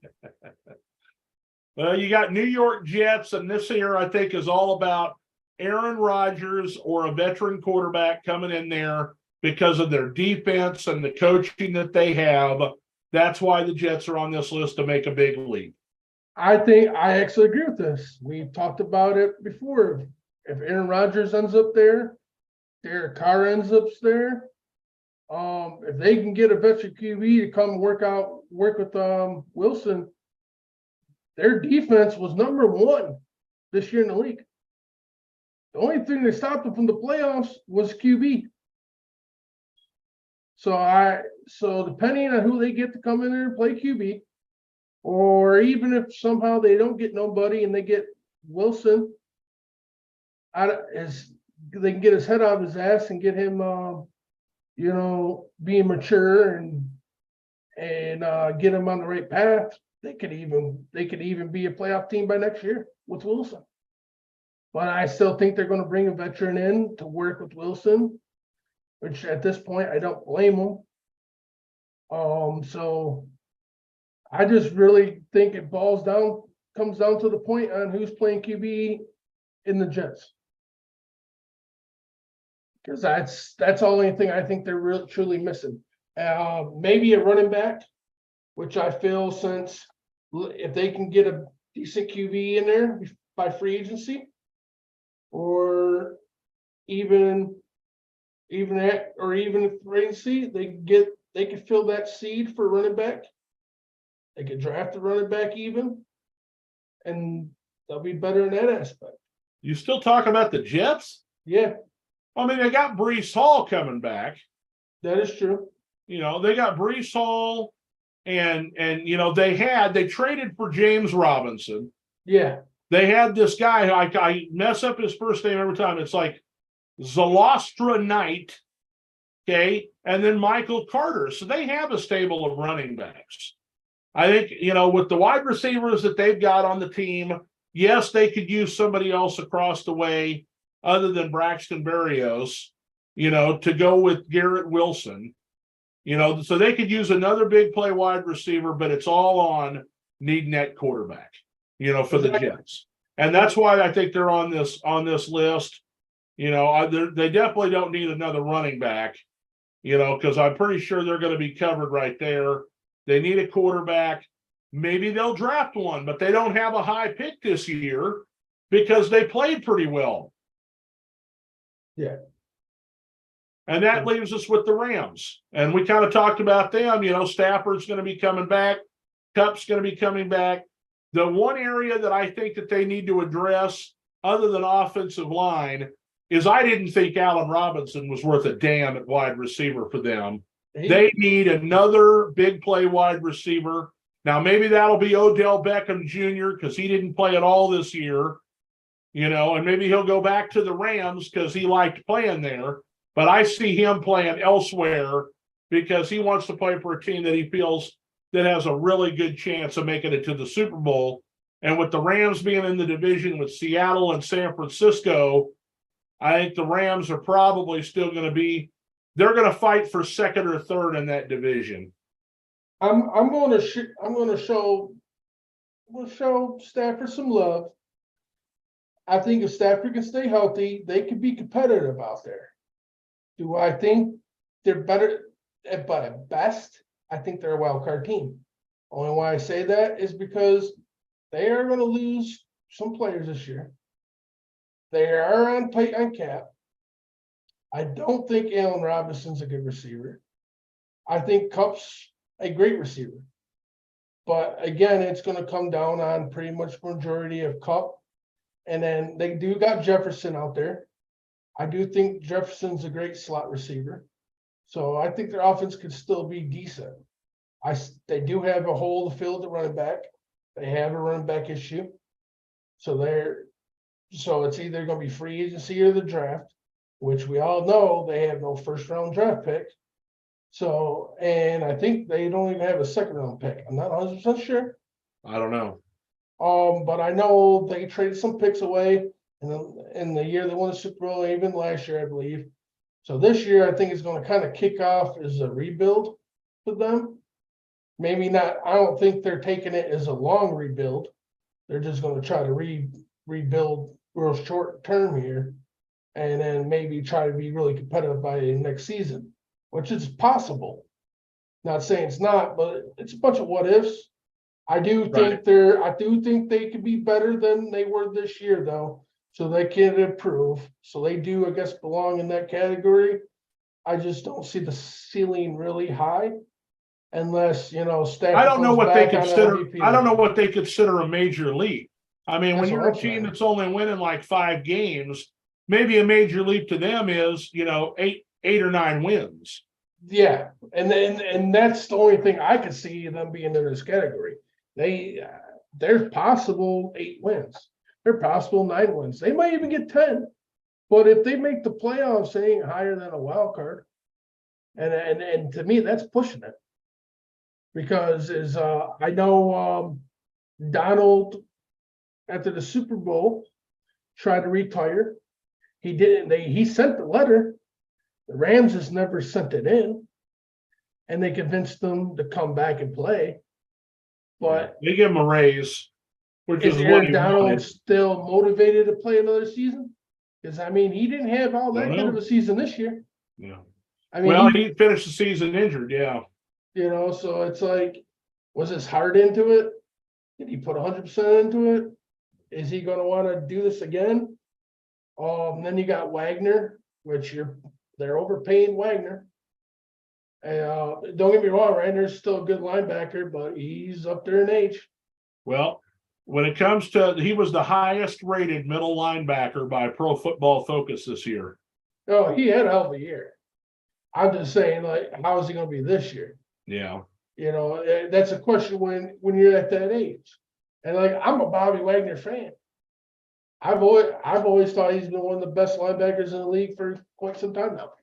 Well, you got New York Jets, and this year I think is all about Aaron Rodgers or a veteran quarterback coming in there because of their defense and the coaching that they have. That's why the Jets are on this list to make a big leap. I think I actually agree with this. We've talked about it before. If Aaron Rodgers ends up there, Derek Carr ends up there. If they can get a veteran QB to come work with Wilson, their defense was number one this year in the league. The only thing that stopped them from the playoffs was QB. So depending on who they get to come in there and play QB, or even if somehow they don't get nobody and they get Wilson, they can get his head out of his ass and get him, being mature and get him on the right path. They could even be a playoff team by next year with Wilson. But I still think they're going to bring a veteran in to work with Wilson, which at this point I don't blame them. So I just really think it comes down to the point on who's playing QB in the Jets. Because that's the only thing I think they're really truly missing. Maybe a running back, which I feel since if they can get a decent QB in there by free agency, or even if free agency, they could fill that seed for running back. They could draft a running back even, and they'll be better in that aspect. You still talking about the Jets? Yeah. I mean, they got Breece Hall coming back. That is true. They got Breece Hall, and they traded for James Robinson. Yeah. They had this guy, I mess up his first name every time. It's like Zalostra Knight. Okay. And then Michael Carter. So they have a stable of running backs. I think, with the wide receivers that they've got on the team, yes, they could use somebody else across the way other than Braxton Berrios, to go with Garrett Wilson, so they could use another big play wide receiver, but it's all on needing that quarterback, for the Jets. And that's why I think they're on this list. They definitely don't need another running back, because I'm pretty sure they're going to be covered right there. They need a quarterback. Maybe they'll draft one, but they don't have a high pick this year because they played pretty well. Yeah. And that leaves us with the Rams. And we kind of talked about them. Stafford's going to be coming back. Kupp's going to be coming back. The one area that I think that they need to address, other than offensive line, is I didn't think Allen Robinson was worth a damn at wide receiver for them. They need another big play wide receiver. Now, maybe that'll be Odell Beckham Jr. because he didn't play at all this year, and maybe he'll go back to the Rams because he liked playing there. But I see him playing elsewhere because he wants to play for a team that he feels that has a really good chance of making it to the Super Bowl. And with the Rams being in the division with Seattle and San Francisco, I think the Rams are probably still going to be – they're going to fight for second or third in that division. I'm going to show Stafford some love. I think if Stafford can stay healthy, they could be competitive out there. Do I think they're better? But at best, I think they're a wild card team. Only why I say that is because they are going to lose some players this year. They are on cap. I don't think Allen Robinson's a good receiver. I think Kupp's a great receiver. But again, it's going to come down on pretty much majority of Kupp. And then they do got Jefferson out there. I do think Jefferson's a great slot receiver. So I think their offense could still be decent. They do have a hole to fill at the running back. They have a running back issue. So it's either going to be free agency or the draft, which we all know they have no first round draft pick. So, and I think they don't even have a second round pick. I'm not 100% sure. I don't know. But I know they traded some picks away in the year they won the Super Bowl, even last year, I believe. So this year, I think it's going to kind of kick off as a rebuild for them. Maybe not. I don't think they're taking it as a long rebuild. They're just going to try to rebuild real short term here, and then maybe try to be really competitive by next season, which is possible. Not saying it's not, but it's a bunch of what ifs. I do think they could be better than they were this year, though, so they can improve. So they do, I guess, belong in that category. I just don't see the ceiling really high, unless Stafford. I don't know what they consider. I don't know what they consider a major leap. I mean, when you're a team that's only winning like 5 games, maybe a major leap to them is 8 or 9 wins. Yeah, and that's the only thing I could see them being in this category. There's possible 8 wins. They're possible 9 wins. They might even get 10. But if they make the playoffs, they ain't higher than a wild card. And to me, that's pushing it. Because I know Donald after the Super Bowl tried to retire. He didn't. He sent the letter. The Rams has never sent it in, and they convinced them to come back and play. But they give him a raise, which is Aaron Donald still motivated to play another season? Because he didn't have all that good of a season this year. Yeah. He finished the season injured. Yeah. So it's like, was his heart into it? Did he put 100% into it? Is he going to want to do this again? Then you got Wagner, which they're overpaying Wagner. And don't get me wrong, Wagner's still a good linebacker, but he's up there in age. Well, when it comes to, he was the highest rated middle linebacker by Pro Football Focus this year. Oh, he had a hell of a year. I'm just saying, how is he going to be this year? Yeah. That's a question when you're at that age. And I'm a Bobby Wagner fan. I've always thought he's been one of the best linebackers in the league for quite some time now.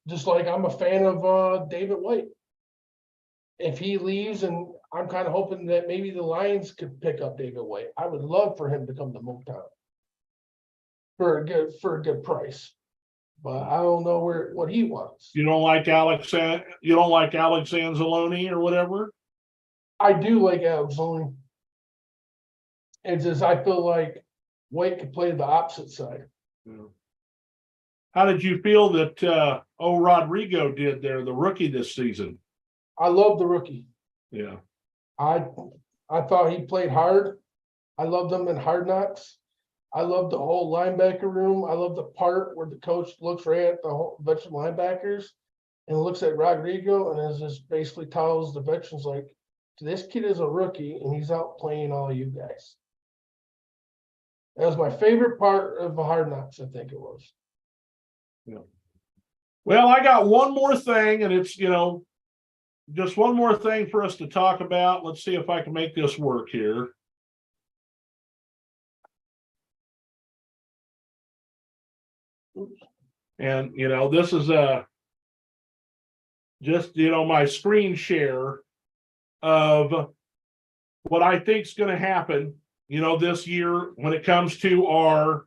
Just like I'm a fan of David White. If he leaves, and I'm kind of hoping that maybe the Lions could pick up David White. I would love for him to come to Motown for a good price. But I don't know what he wants. You don't like you don't like Alex Anzalone or whatever? I do like Alex Zone. It's just I feel like White could play the opposite side. Yeah. How did you feel that Rodrigo did there, the rookie this season? I love the rookie. Yeah. I thought he played hard. I loved him in Hard Knocks. I love the whole linebacker room. I love the part where the coach looks right at the whole veteran linebackers and looks at Rodrigo and is just basically tells the veterans like, this kid is a rookie and he's out playing all you guys. That was my favorite part of the Hard Knocks, I think it was. Yeah. Well, I got one more thing, and it's, just one more thing for us to talk about. Let's see if I can make this work here. And, this is just, my screen share of what I think is going to happen, this year when it comes to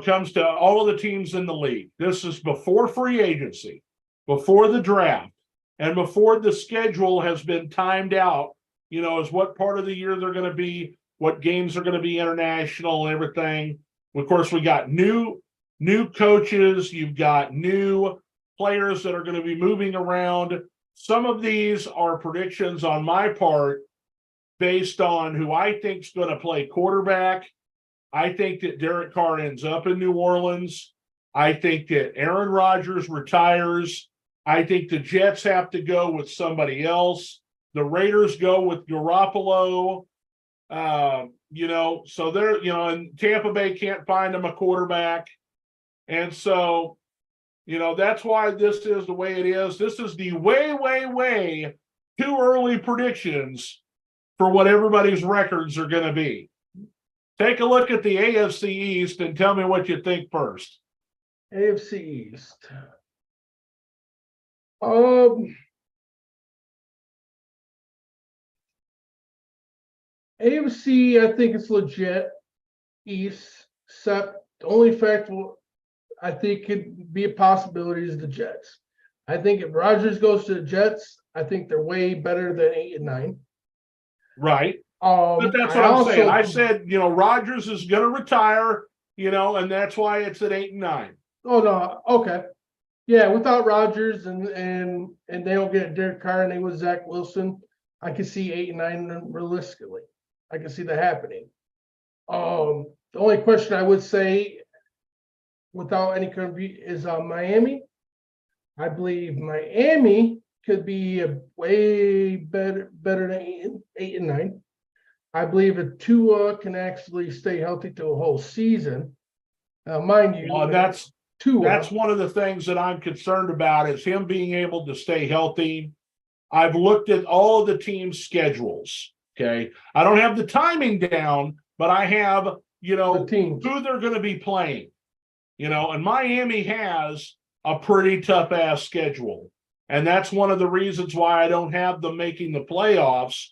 comes to all of the teams in the league. This is before free agency, before the draft, and before the schedule has been timed out, as what part of the year they're going to be, what games are going to be international and everything. Of course, we got new coaches, you've got new players that are going to be moving around. Some of these are predictions on my part based on who I think is going to play quarterback. I think that Derek Carr ends up in New Orleans. I think that Aaron Rodgers retires. I think the Jets have to go with somebody else. The Raiders go with Garoppolo. So they're, and Tampa Bay can't find them a quarterback. And so, that's why this is the way it is. This is the way, way, way too early predictions for what everybody's records are going to be. Take a look at the AFC East and tell me what you think first. AFC East. AFC, I think it's legit. East, except the only factor I think could be a possibility is the Jets. I think if Rodgers goes to the Jets, I think they're way better than 8 and 9. Right. But that's what I'm saying. I said, Rodgers is going to retire, and that's why it's at 8 and 9. Oh no, okay. Yeah, without Rodgers and they don't get Derek Carr and they with Zach Wilson, I can see 8 and 9 realistically. I can see that happening. The only question I would say, without any confusion, is Miami. I believe Miami could be a way better than 8 and 9. I believe if Tua can actually stay healthy through a whole season, mind you, that's one of the things that I'm concerned about is him being able to stay healthy. I've looked at all of the team's schedules. Okay, I don't have the timing down, but I have who they're going to be playing. And Miami has a pretty tough ass schedule, and that's one of the reasons why I don't have them making the playoffs.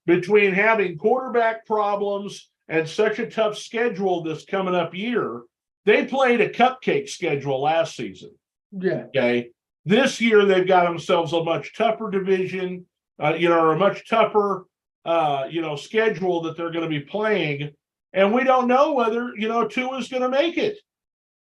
Between having quarterback problems and such a tough schedule this coming up year, they played a cupcake schedule last season. Yeah. Okay. This year, they've got themselves a much tougher division, or a much tougher, schedule that they're going to be playing. And we don't know whether, Tua is going to make it.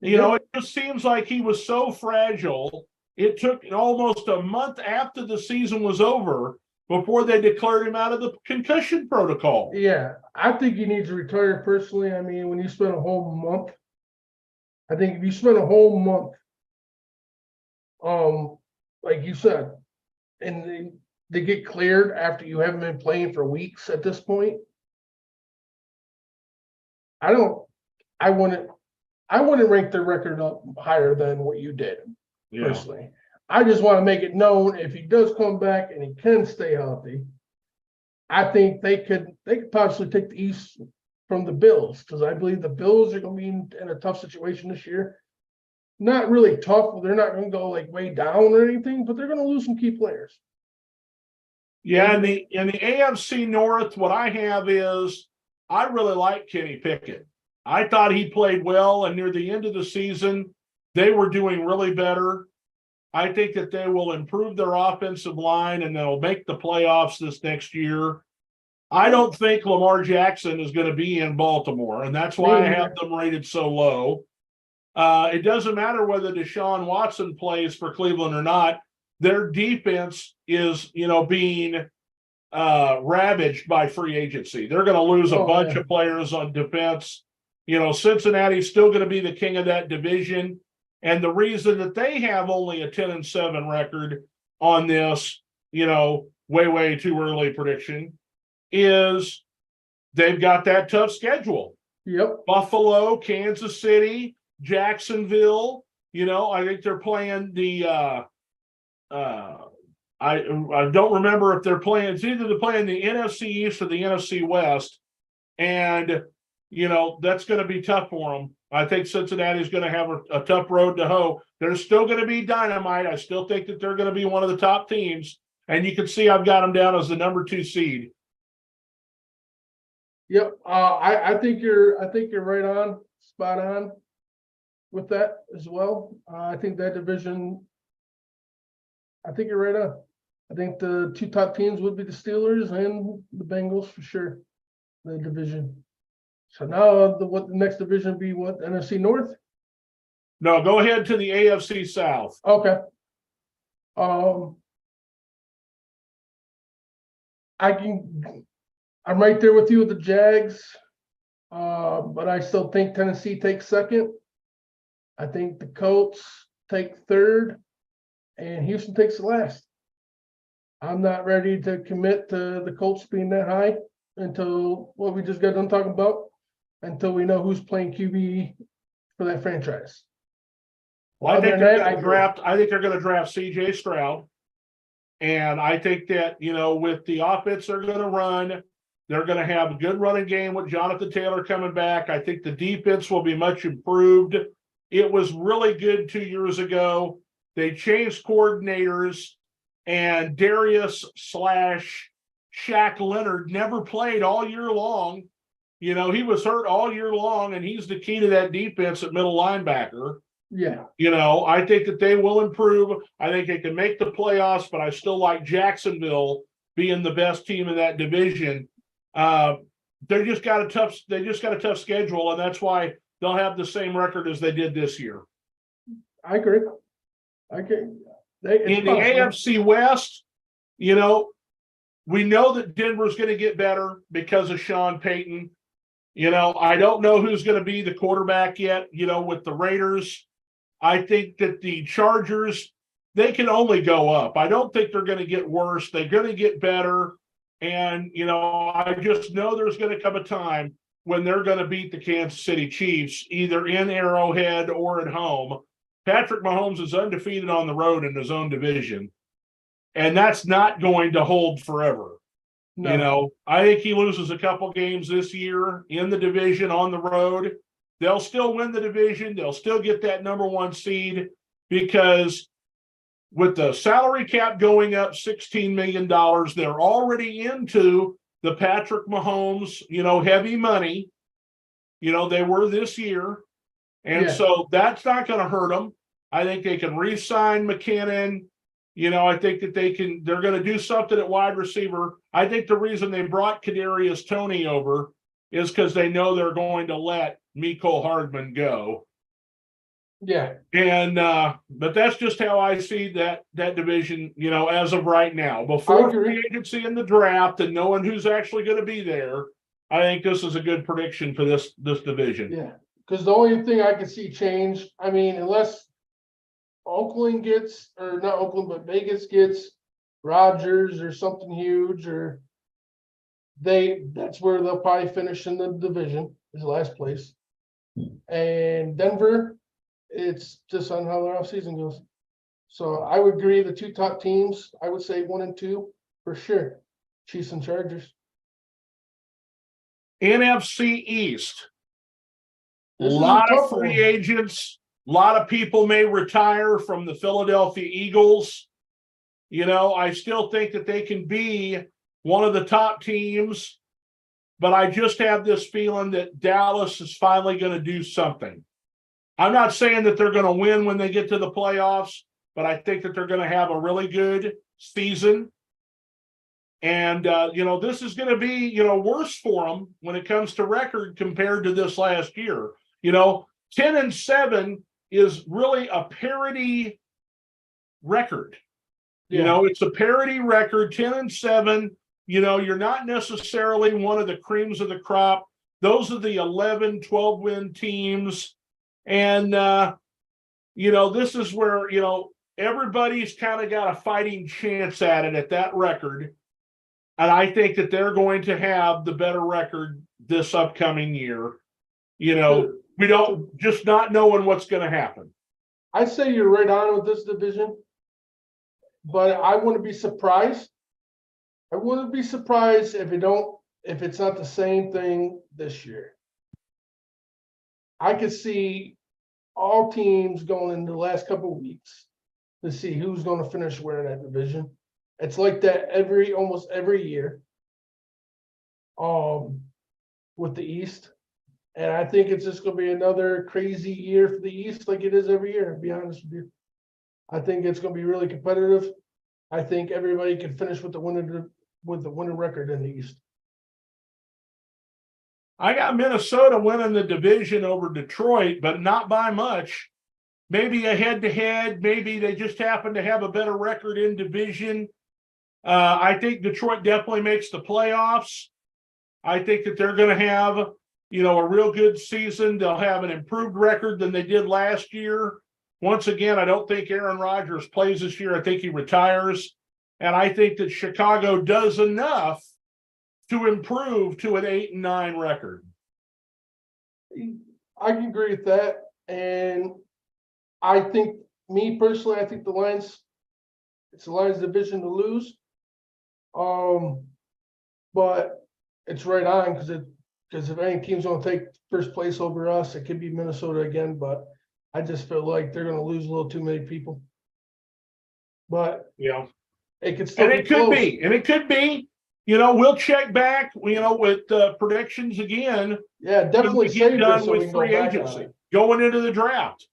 It just seems like he was so fragile. It took almost a month after the season was over before they declared him out of the concussion protocol. Yeah, I think he needs to retire personally. I mean, when you spend a whole month, I think if you spend a whole month, like you said, and they get cleared after you haven't been playing for weeks at this point, I wouldn't rank their record up higher than what you did, personally. I just want to make it known if he does come back and he can stay healthy, I think they could possibly take the East from the Bills, because I believe the Bills are going to be in a tough situation this year. not really tough. They're not going to go like way down or anything, but they're going to lose some key players. Yeah, in the AFC North, what I have is I really like Kenny Pickett. I thought he played well, and near the end of the season, they were doing really better. I think that they will improve their offensive line and they'll make the playoffs this next year. I don't think Lamar Jackson is going to be in Baltimore, and that's why I have them rated so low. It doesn't matter whether Deshaun Watson plays for Cleveland or not. Their defense is, being ravaged by free agency. They're going to lose a bunch of players on defense. Cincinnati's still going to be the king of that division. And the reason that they have only a 10-7 record on this, way too early prediction is they've got that tough schedule. Yep. Buffalo, Kansas City, Jacksonville. I think they're playing the I don't remember if they're playing. It's either they're playing the NFC East or the NFC West, and that's going to be tough for them. I think Cincinnati's going to have a tough road to hoe. They're still going to be dynamite. I still think that they're going to be one of the top teams, and you can see I've got them down as the number 2 seed. Yep. I think you're right on, spot on with that as well. I think that division. I think you're right on. I think the 2 top teams would be the Steelers and the Bengals for sure. The division. So now what the next division be? What, NFC North? No, go ahead to the AFC South. Okay. I'm right there with you with the Jags. But I still think Tennessee takes second. I think the Colts take third, and Houston takes the last. I'm not ready to commit to the Colts being that high until what we just got done talking about, until we know who's playing QB for that franchise. Well, I think they're going to draft CJ Stroud. And I think that, with the offense they're going to run, they're going to have a good running game with Jonathan Taylor coming back. I think the defense will be much improved. It was really good 2 years ago. They changed coordinators, and Darius/Shaq Leonard never played all year long. He was hurt all year long, and he's the key to that defense at middle linebacker. Yeah. I think that they will improve. I think they can make the playoffs, but I still like Jacksonville being the best team in that division. They just got a tough schedule, and that's why they'll have the same record as they did this year. I agree. In the AFC West, we know that Denver's going to get better because of Sean Payton. I don't know who's going to be the quarterback yet, with the Raiders. I think that the Chargers, they can only go up. I don't think they're going to get worse. They're going to get better. And, I just know there's going to come a time when they're going to beat the Kansas City Chiefs, either in Arrowhead or at home. Patrick Mahomes is undefeated on the road in his own division. And that's not going to hold forever. No. I think he loses a couple games this year in the division on the road. They'll still win the division. They'll still get that number 1 seed because with the salary cap going up $16 million, they're already into the Patrick Mahomes, heavy money. They were this year. And so that's not going to hurt them. I think they can re-sign McKinnon. I think that they're going to do something at wide receiver. I think the reason they brought Kadarius Toney over is because they know they're going to let Mecole Hardman go. Yeah. And but that's just how I see that division, as of right now. Before free agency and the draft and knowing who's actually going to be there, I think this is a good prediction for this division. Yeah. Because the only thing I can see change, unless Oakland gets, or not Oakland, but Vegas gets Rodgers or something huge, or that's where they'll probably finish in the division, is last place. And Denver, it's just on how their offseason goes. So I would agree the 2 top teams, I would say 1 and 2 for sure. Chiefs and Chargers. NFC East. A This lot is a of tough free one. agents, A lot of people may retire from the Philadelphia Eagles. I still think that they can be one of the top teams, but I just have this feeling that Dallas is finally going to do something. I'm not saying that they're going to win when they get to the playoffs, but I think that they're going to have a really good season. And, this is going to be, worse for them when it comes to record compared to this last year. 10-7 is really a parity record. It's a parity record, 10-7. You're not necessarily one of the creams of the crop. Those are the 11, 12 win teams. And, this is where, everybody's kind of got a fighting chance at it at that record. And I think that they're going to have the better record this upcoming year. We don't just not knowing what's going to happen. I say you're right on with this division, but I wouldn't be surprised. I wouldn't be surprised if it's not the same thing this year. I could see all teams going into the last couple of weeks to see who's going to finish where in that division. It's like that almost every year. With the East. And I think it's just going to be another crazy year for the East, like it is every year, to be honest with you. I think it's going to be really competitive. I think everybody can finish with the winning record in the East. I got Minnesota winning the division over Detroit, but not by much. Maybe a head-to-head. Maybe they just happen to have a better record in division. I think Detroit definitely makes the playoffs. I think that they're going to have, a real good season. They'll have an improved record than they did last year. Once again, I don't think Aaron Rodgers plays this year. I think he retires. And I think that Chicago does enough to improve to an 8-9 record. I can agree with that. And I think, me personally, I think it's the Lions division to lose. But it's right on because if any team's going to take first place over us, it could be Minnesota again. But I just feel like they're going to lose a little too many people. But yeah, it could still it could be. We'll check back. With predictions again. Yeah, definitely. Get done with free agency going into the draft.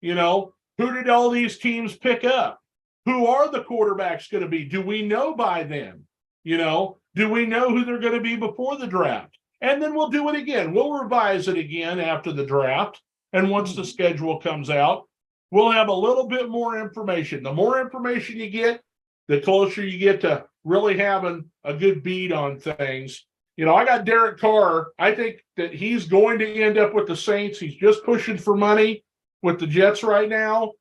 Who did all these teams pick up? Who are the quarterbacks going to be? Do we know by then? Do we know who they're going to be before the draft? And then we'll do it again. We'll revise it again after the draft. And once the schedule comes out, we'll have a little bit more information. The more information you get, the closer you get to really having a good beat on things. I got Derek Carr. I think that he's going to end up with the Saints. He's just pushing for money with the Jets right now.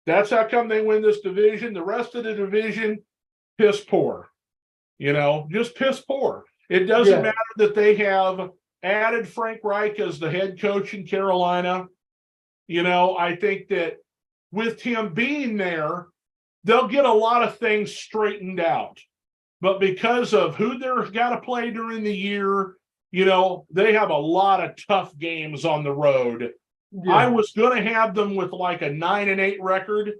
That's how come they win this division. The rest of the division, piss poor. Just piss poor. It doesn't matter that they have added Frank Reich as the head coach in Carolina. I think that with him being there, they'll get a lot of things straightened out. But because of who they're got to play during the year, they have a lot of tough games on the road. Yeah. I was going to have them with like a 9-8 record,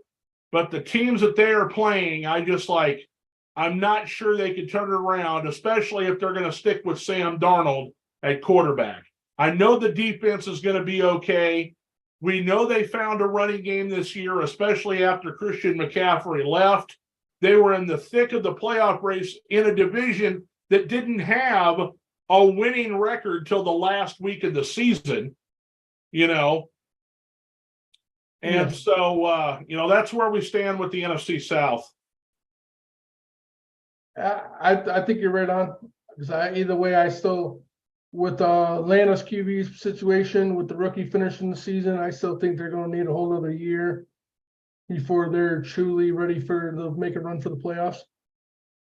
but the teams that they are playing, I'm not sure they can turn it around, especially if they're going to stick with Sam Darnold at quarterback. I know the defense is going to be okay. We know they found a running game this year, especially after Christian McCaffrey left. They were in the thick of the playoff race in a division that didn't have a winning record till the last week of the season, And so, that's where we stand with the NFC South. I think you're right on. Because either way, I still, with Atlanta's QB situation, with the rookie finishing the season, I still think they're going to need a whole other year before they're truly ready to make a run for the playoffs.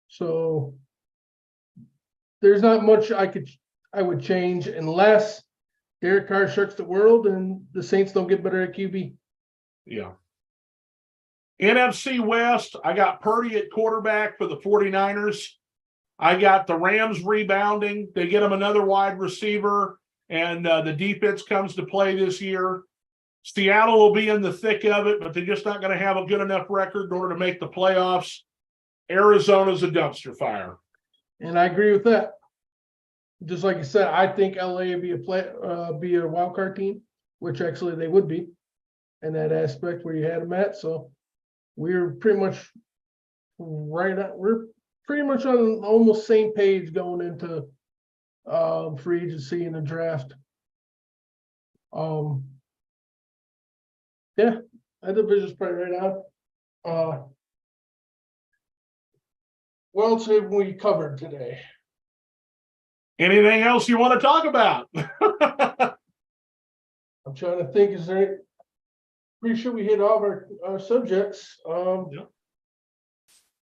So there's not much I would change unless Derek Carr shuts the world and the Saints don't get better at QB. Yeah. NFC West, I got Purdy at quarterback for the 49ers. I got the Rams rebounding. They get them another wide receiver, and the defense comes to play this year. Seattle will be in the thick of it, but they're just not going to have a good enough record in order to make the playoffs. Arizona's a dumpster fire. And I agree with that. Just like you said, I think LA would be a wild card team, which actually they would be in that aspect where you had them at. So we're pretty much we're pretty much on almost same page going into free agency and the draft. Yeah, that division's probably right on. What else have we covered today? Anything else you want to talk about? I'm trying to think, is there, pretty sure we hit all of our subjects. Yeah.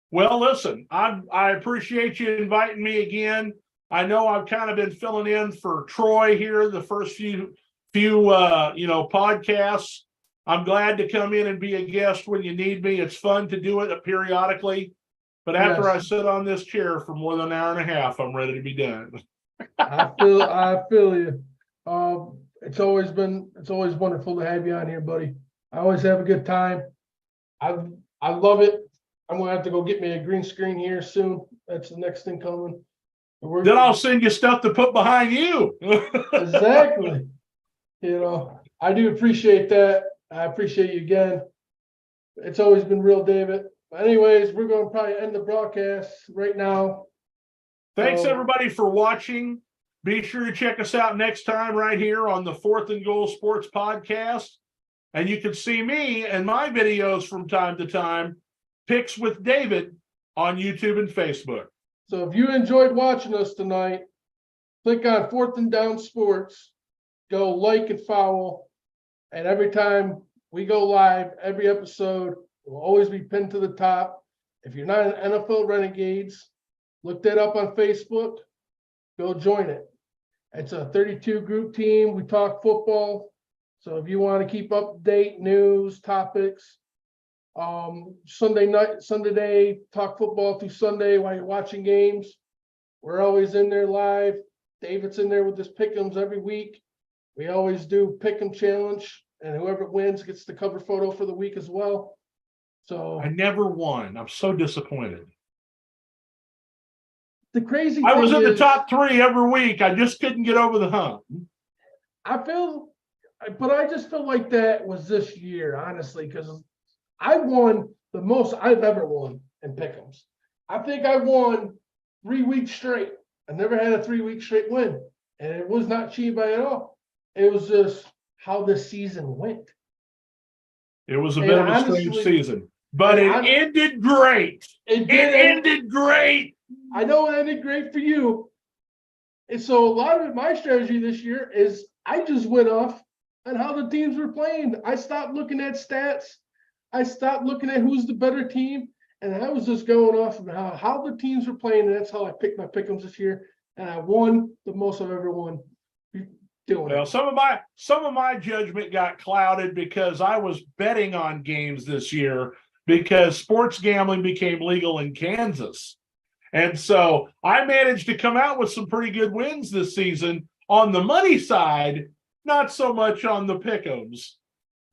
Well, listen, I appreciate you inviting me again. I know I've kind of been filling in for Troy here the first few podcasts. I'm glad to come in and be a guest when you need me. It's fun to do it periodically. But after Yes. I sit on this chair for more than an hour and a half, I'm ready to be done. I feel you. It's always wonderful to have you on here, buddy. I always have a good time. I love it. I'm gonna have to go get me a green screen here soon. That's the next thing coming. Then I'll send you stuff to put behind you. Exactly. I do appreciate that. I appreciate you again. It's always been real, David. Anyways, we're going to probably end the broadcast right now. Thanks, everybody, for watching. Be sure to check us out next time right here on the 4th and Goal Sports Podcast. And you can see me and my videos from time to time, Picks with David, on YouTube and Facebook. So if you enjoyed watching us tonight, click on 4th and Down Sports, go like and follow. And every time we go live, every episode will always be pinned to the top. If you're not an NFL Renegades, look that up on Facebook. Go join it. It's a 32 group team. We talk football. So if you want to keep up to date news, topics, Sunday day, talk football through Sunday while you're watching games. We're always in there live. David's in there with his pick'ems every week. We always do pick'em challenge, and whoever wins gets the cover photo for the week as well. So I never won. I'm so disappointed. The crazy I thing was in the is, top 3 every week. I just couldn't get over the hump. but I just feel like that was this year, honestly, because I won the most I've ever won in pick'ems. I think I won 3 weeks straight. I never had a 3-week straight win, and it was not cheated by at all. It was just how the season went. It was a bit of a strange season, but it ended great. It ended great. I know it ended great for you. And so a lot of my strategy this year is I just went off on how the teams were playing. I stopped looking at stats. I stopped looking at who's the better team. And I was just going off of how the teams were playing. And that's how I picked my pick'ems this year. And I won the most I've ever won. Well, some of my judgment got clouded because I was betting on games this year because sports gambling became legal in Kansas. And so I managed to come out with some pretty good wins this season on the money side, not so much on the pick'ems.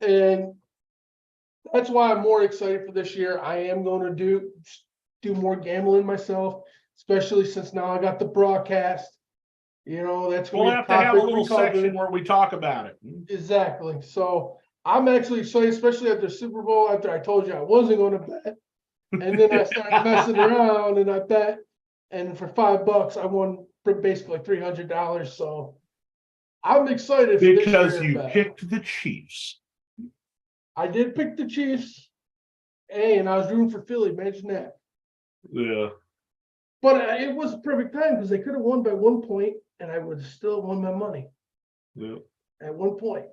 And that's why I'm more excited for this year. I am going to do more gambling myself, especially since now I got the broadcast. That's going we'll have to have a little section where we talk about it. Exactly. So I'm actually excited, especially after Super Bowl, after I told you I wasn't going to bet. And then I started messing around and I bet. And for $5, I won basically $300. So I'm excited for because this year. You picked the Chiefs. I did pick the Chiefs. Hey, and I was rooting for Philly. Imagine that. Yeah. But it was a perfect time because they could have won by 1 point and I would have still won my money. Yeah. At 1 point.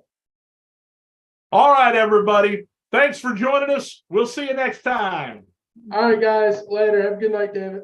All right, everybody. Thanks for joining us. We'll see you next time. All right, guys. Later. Have a good night, David.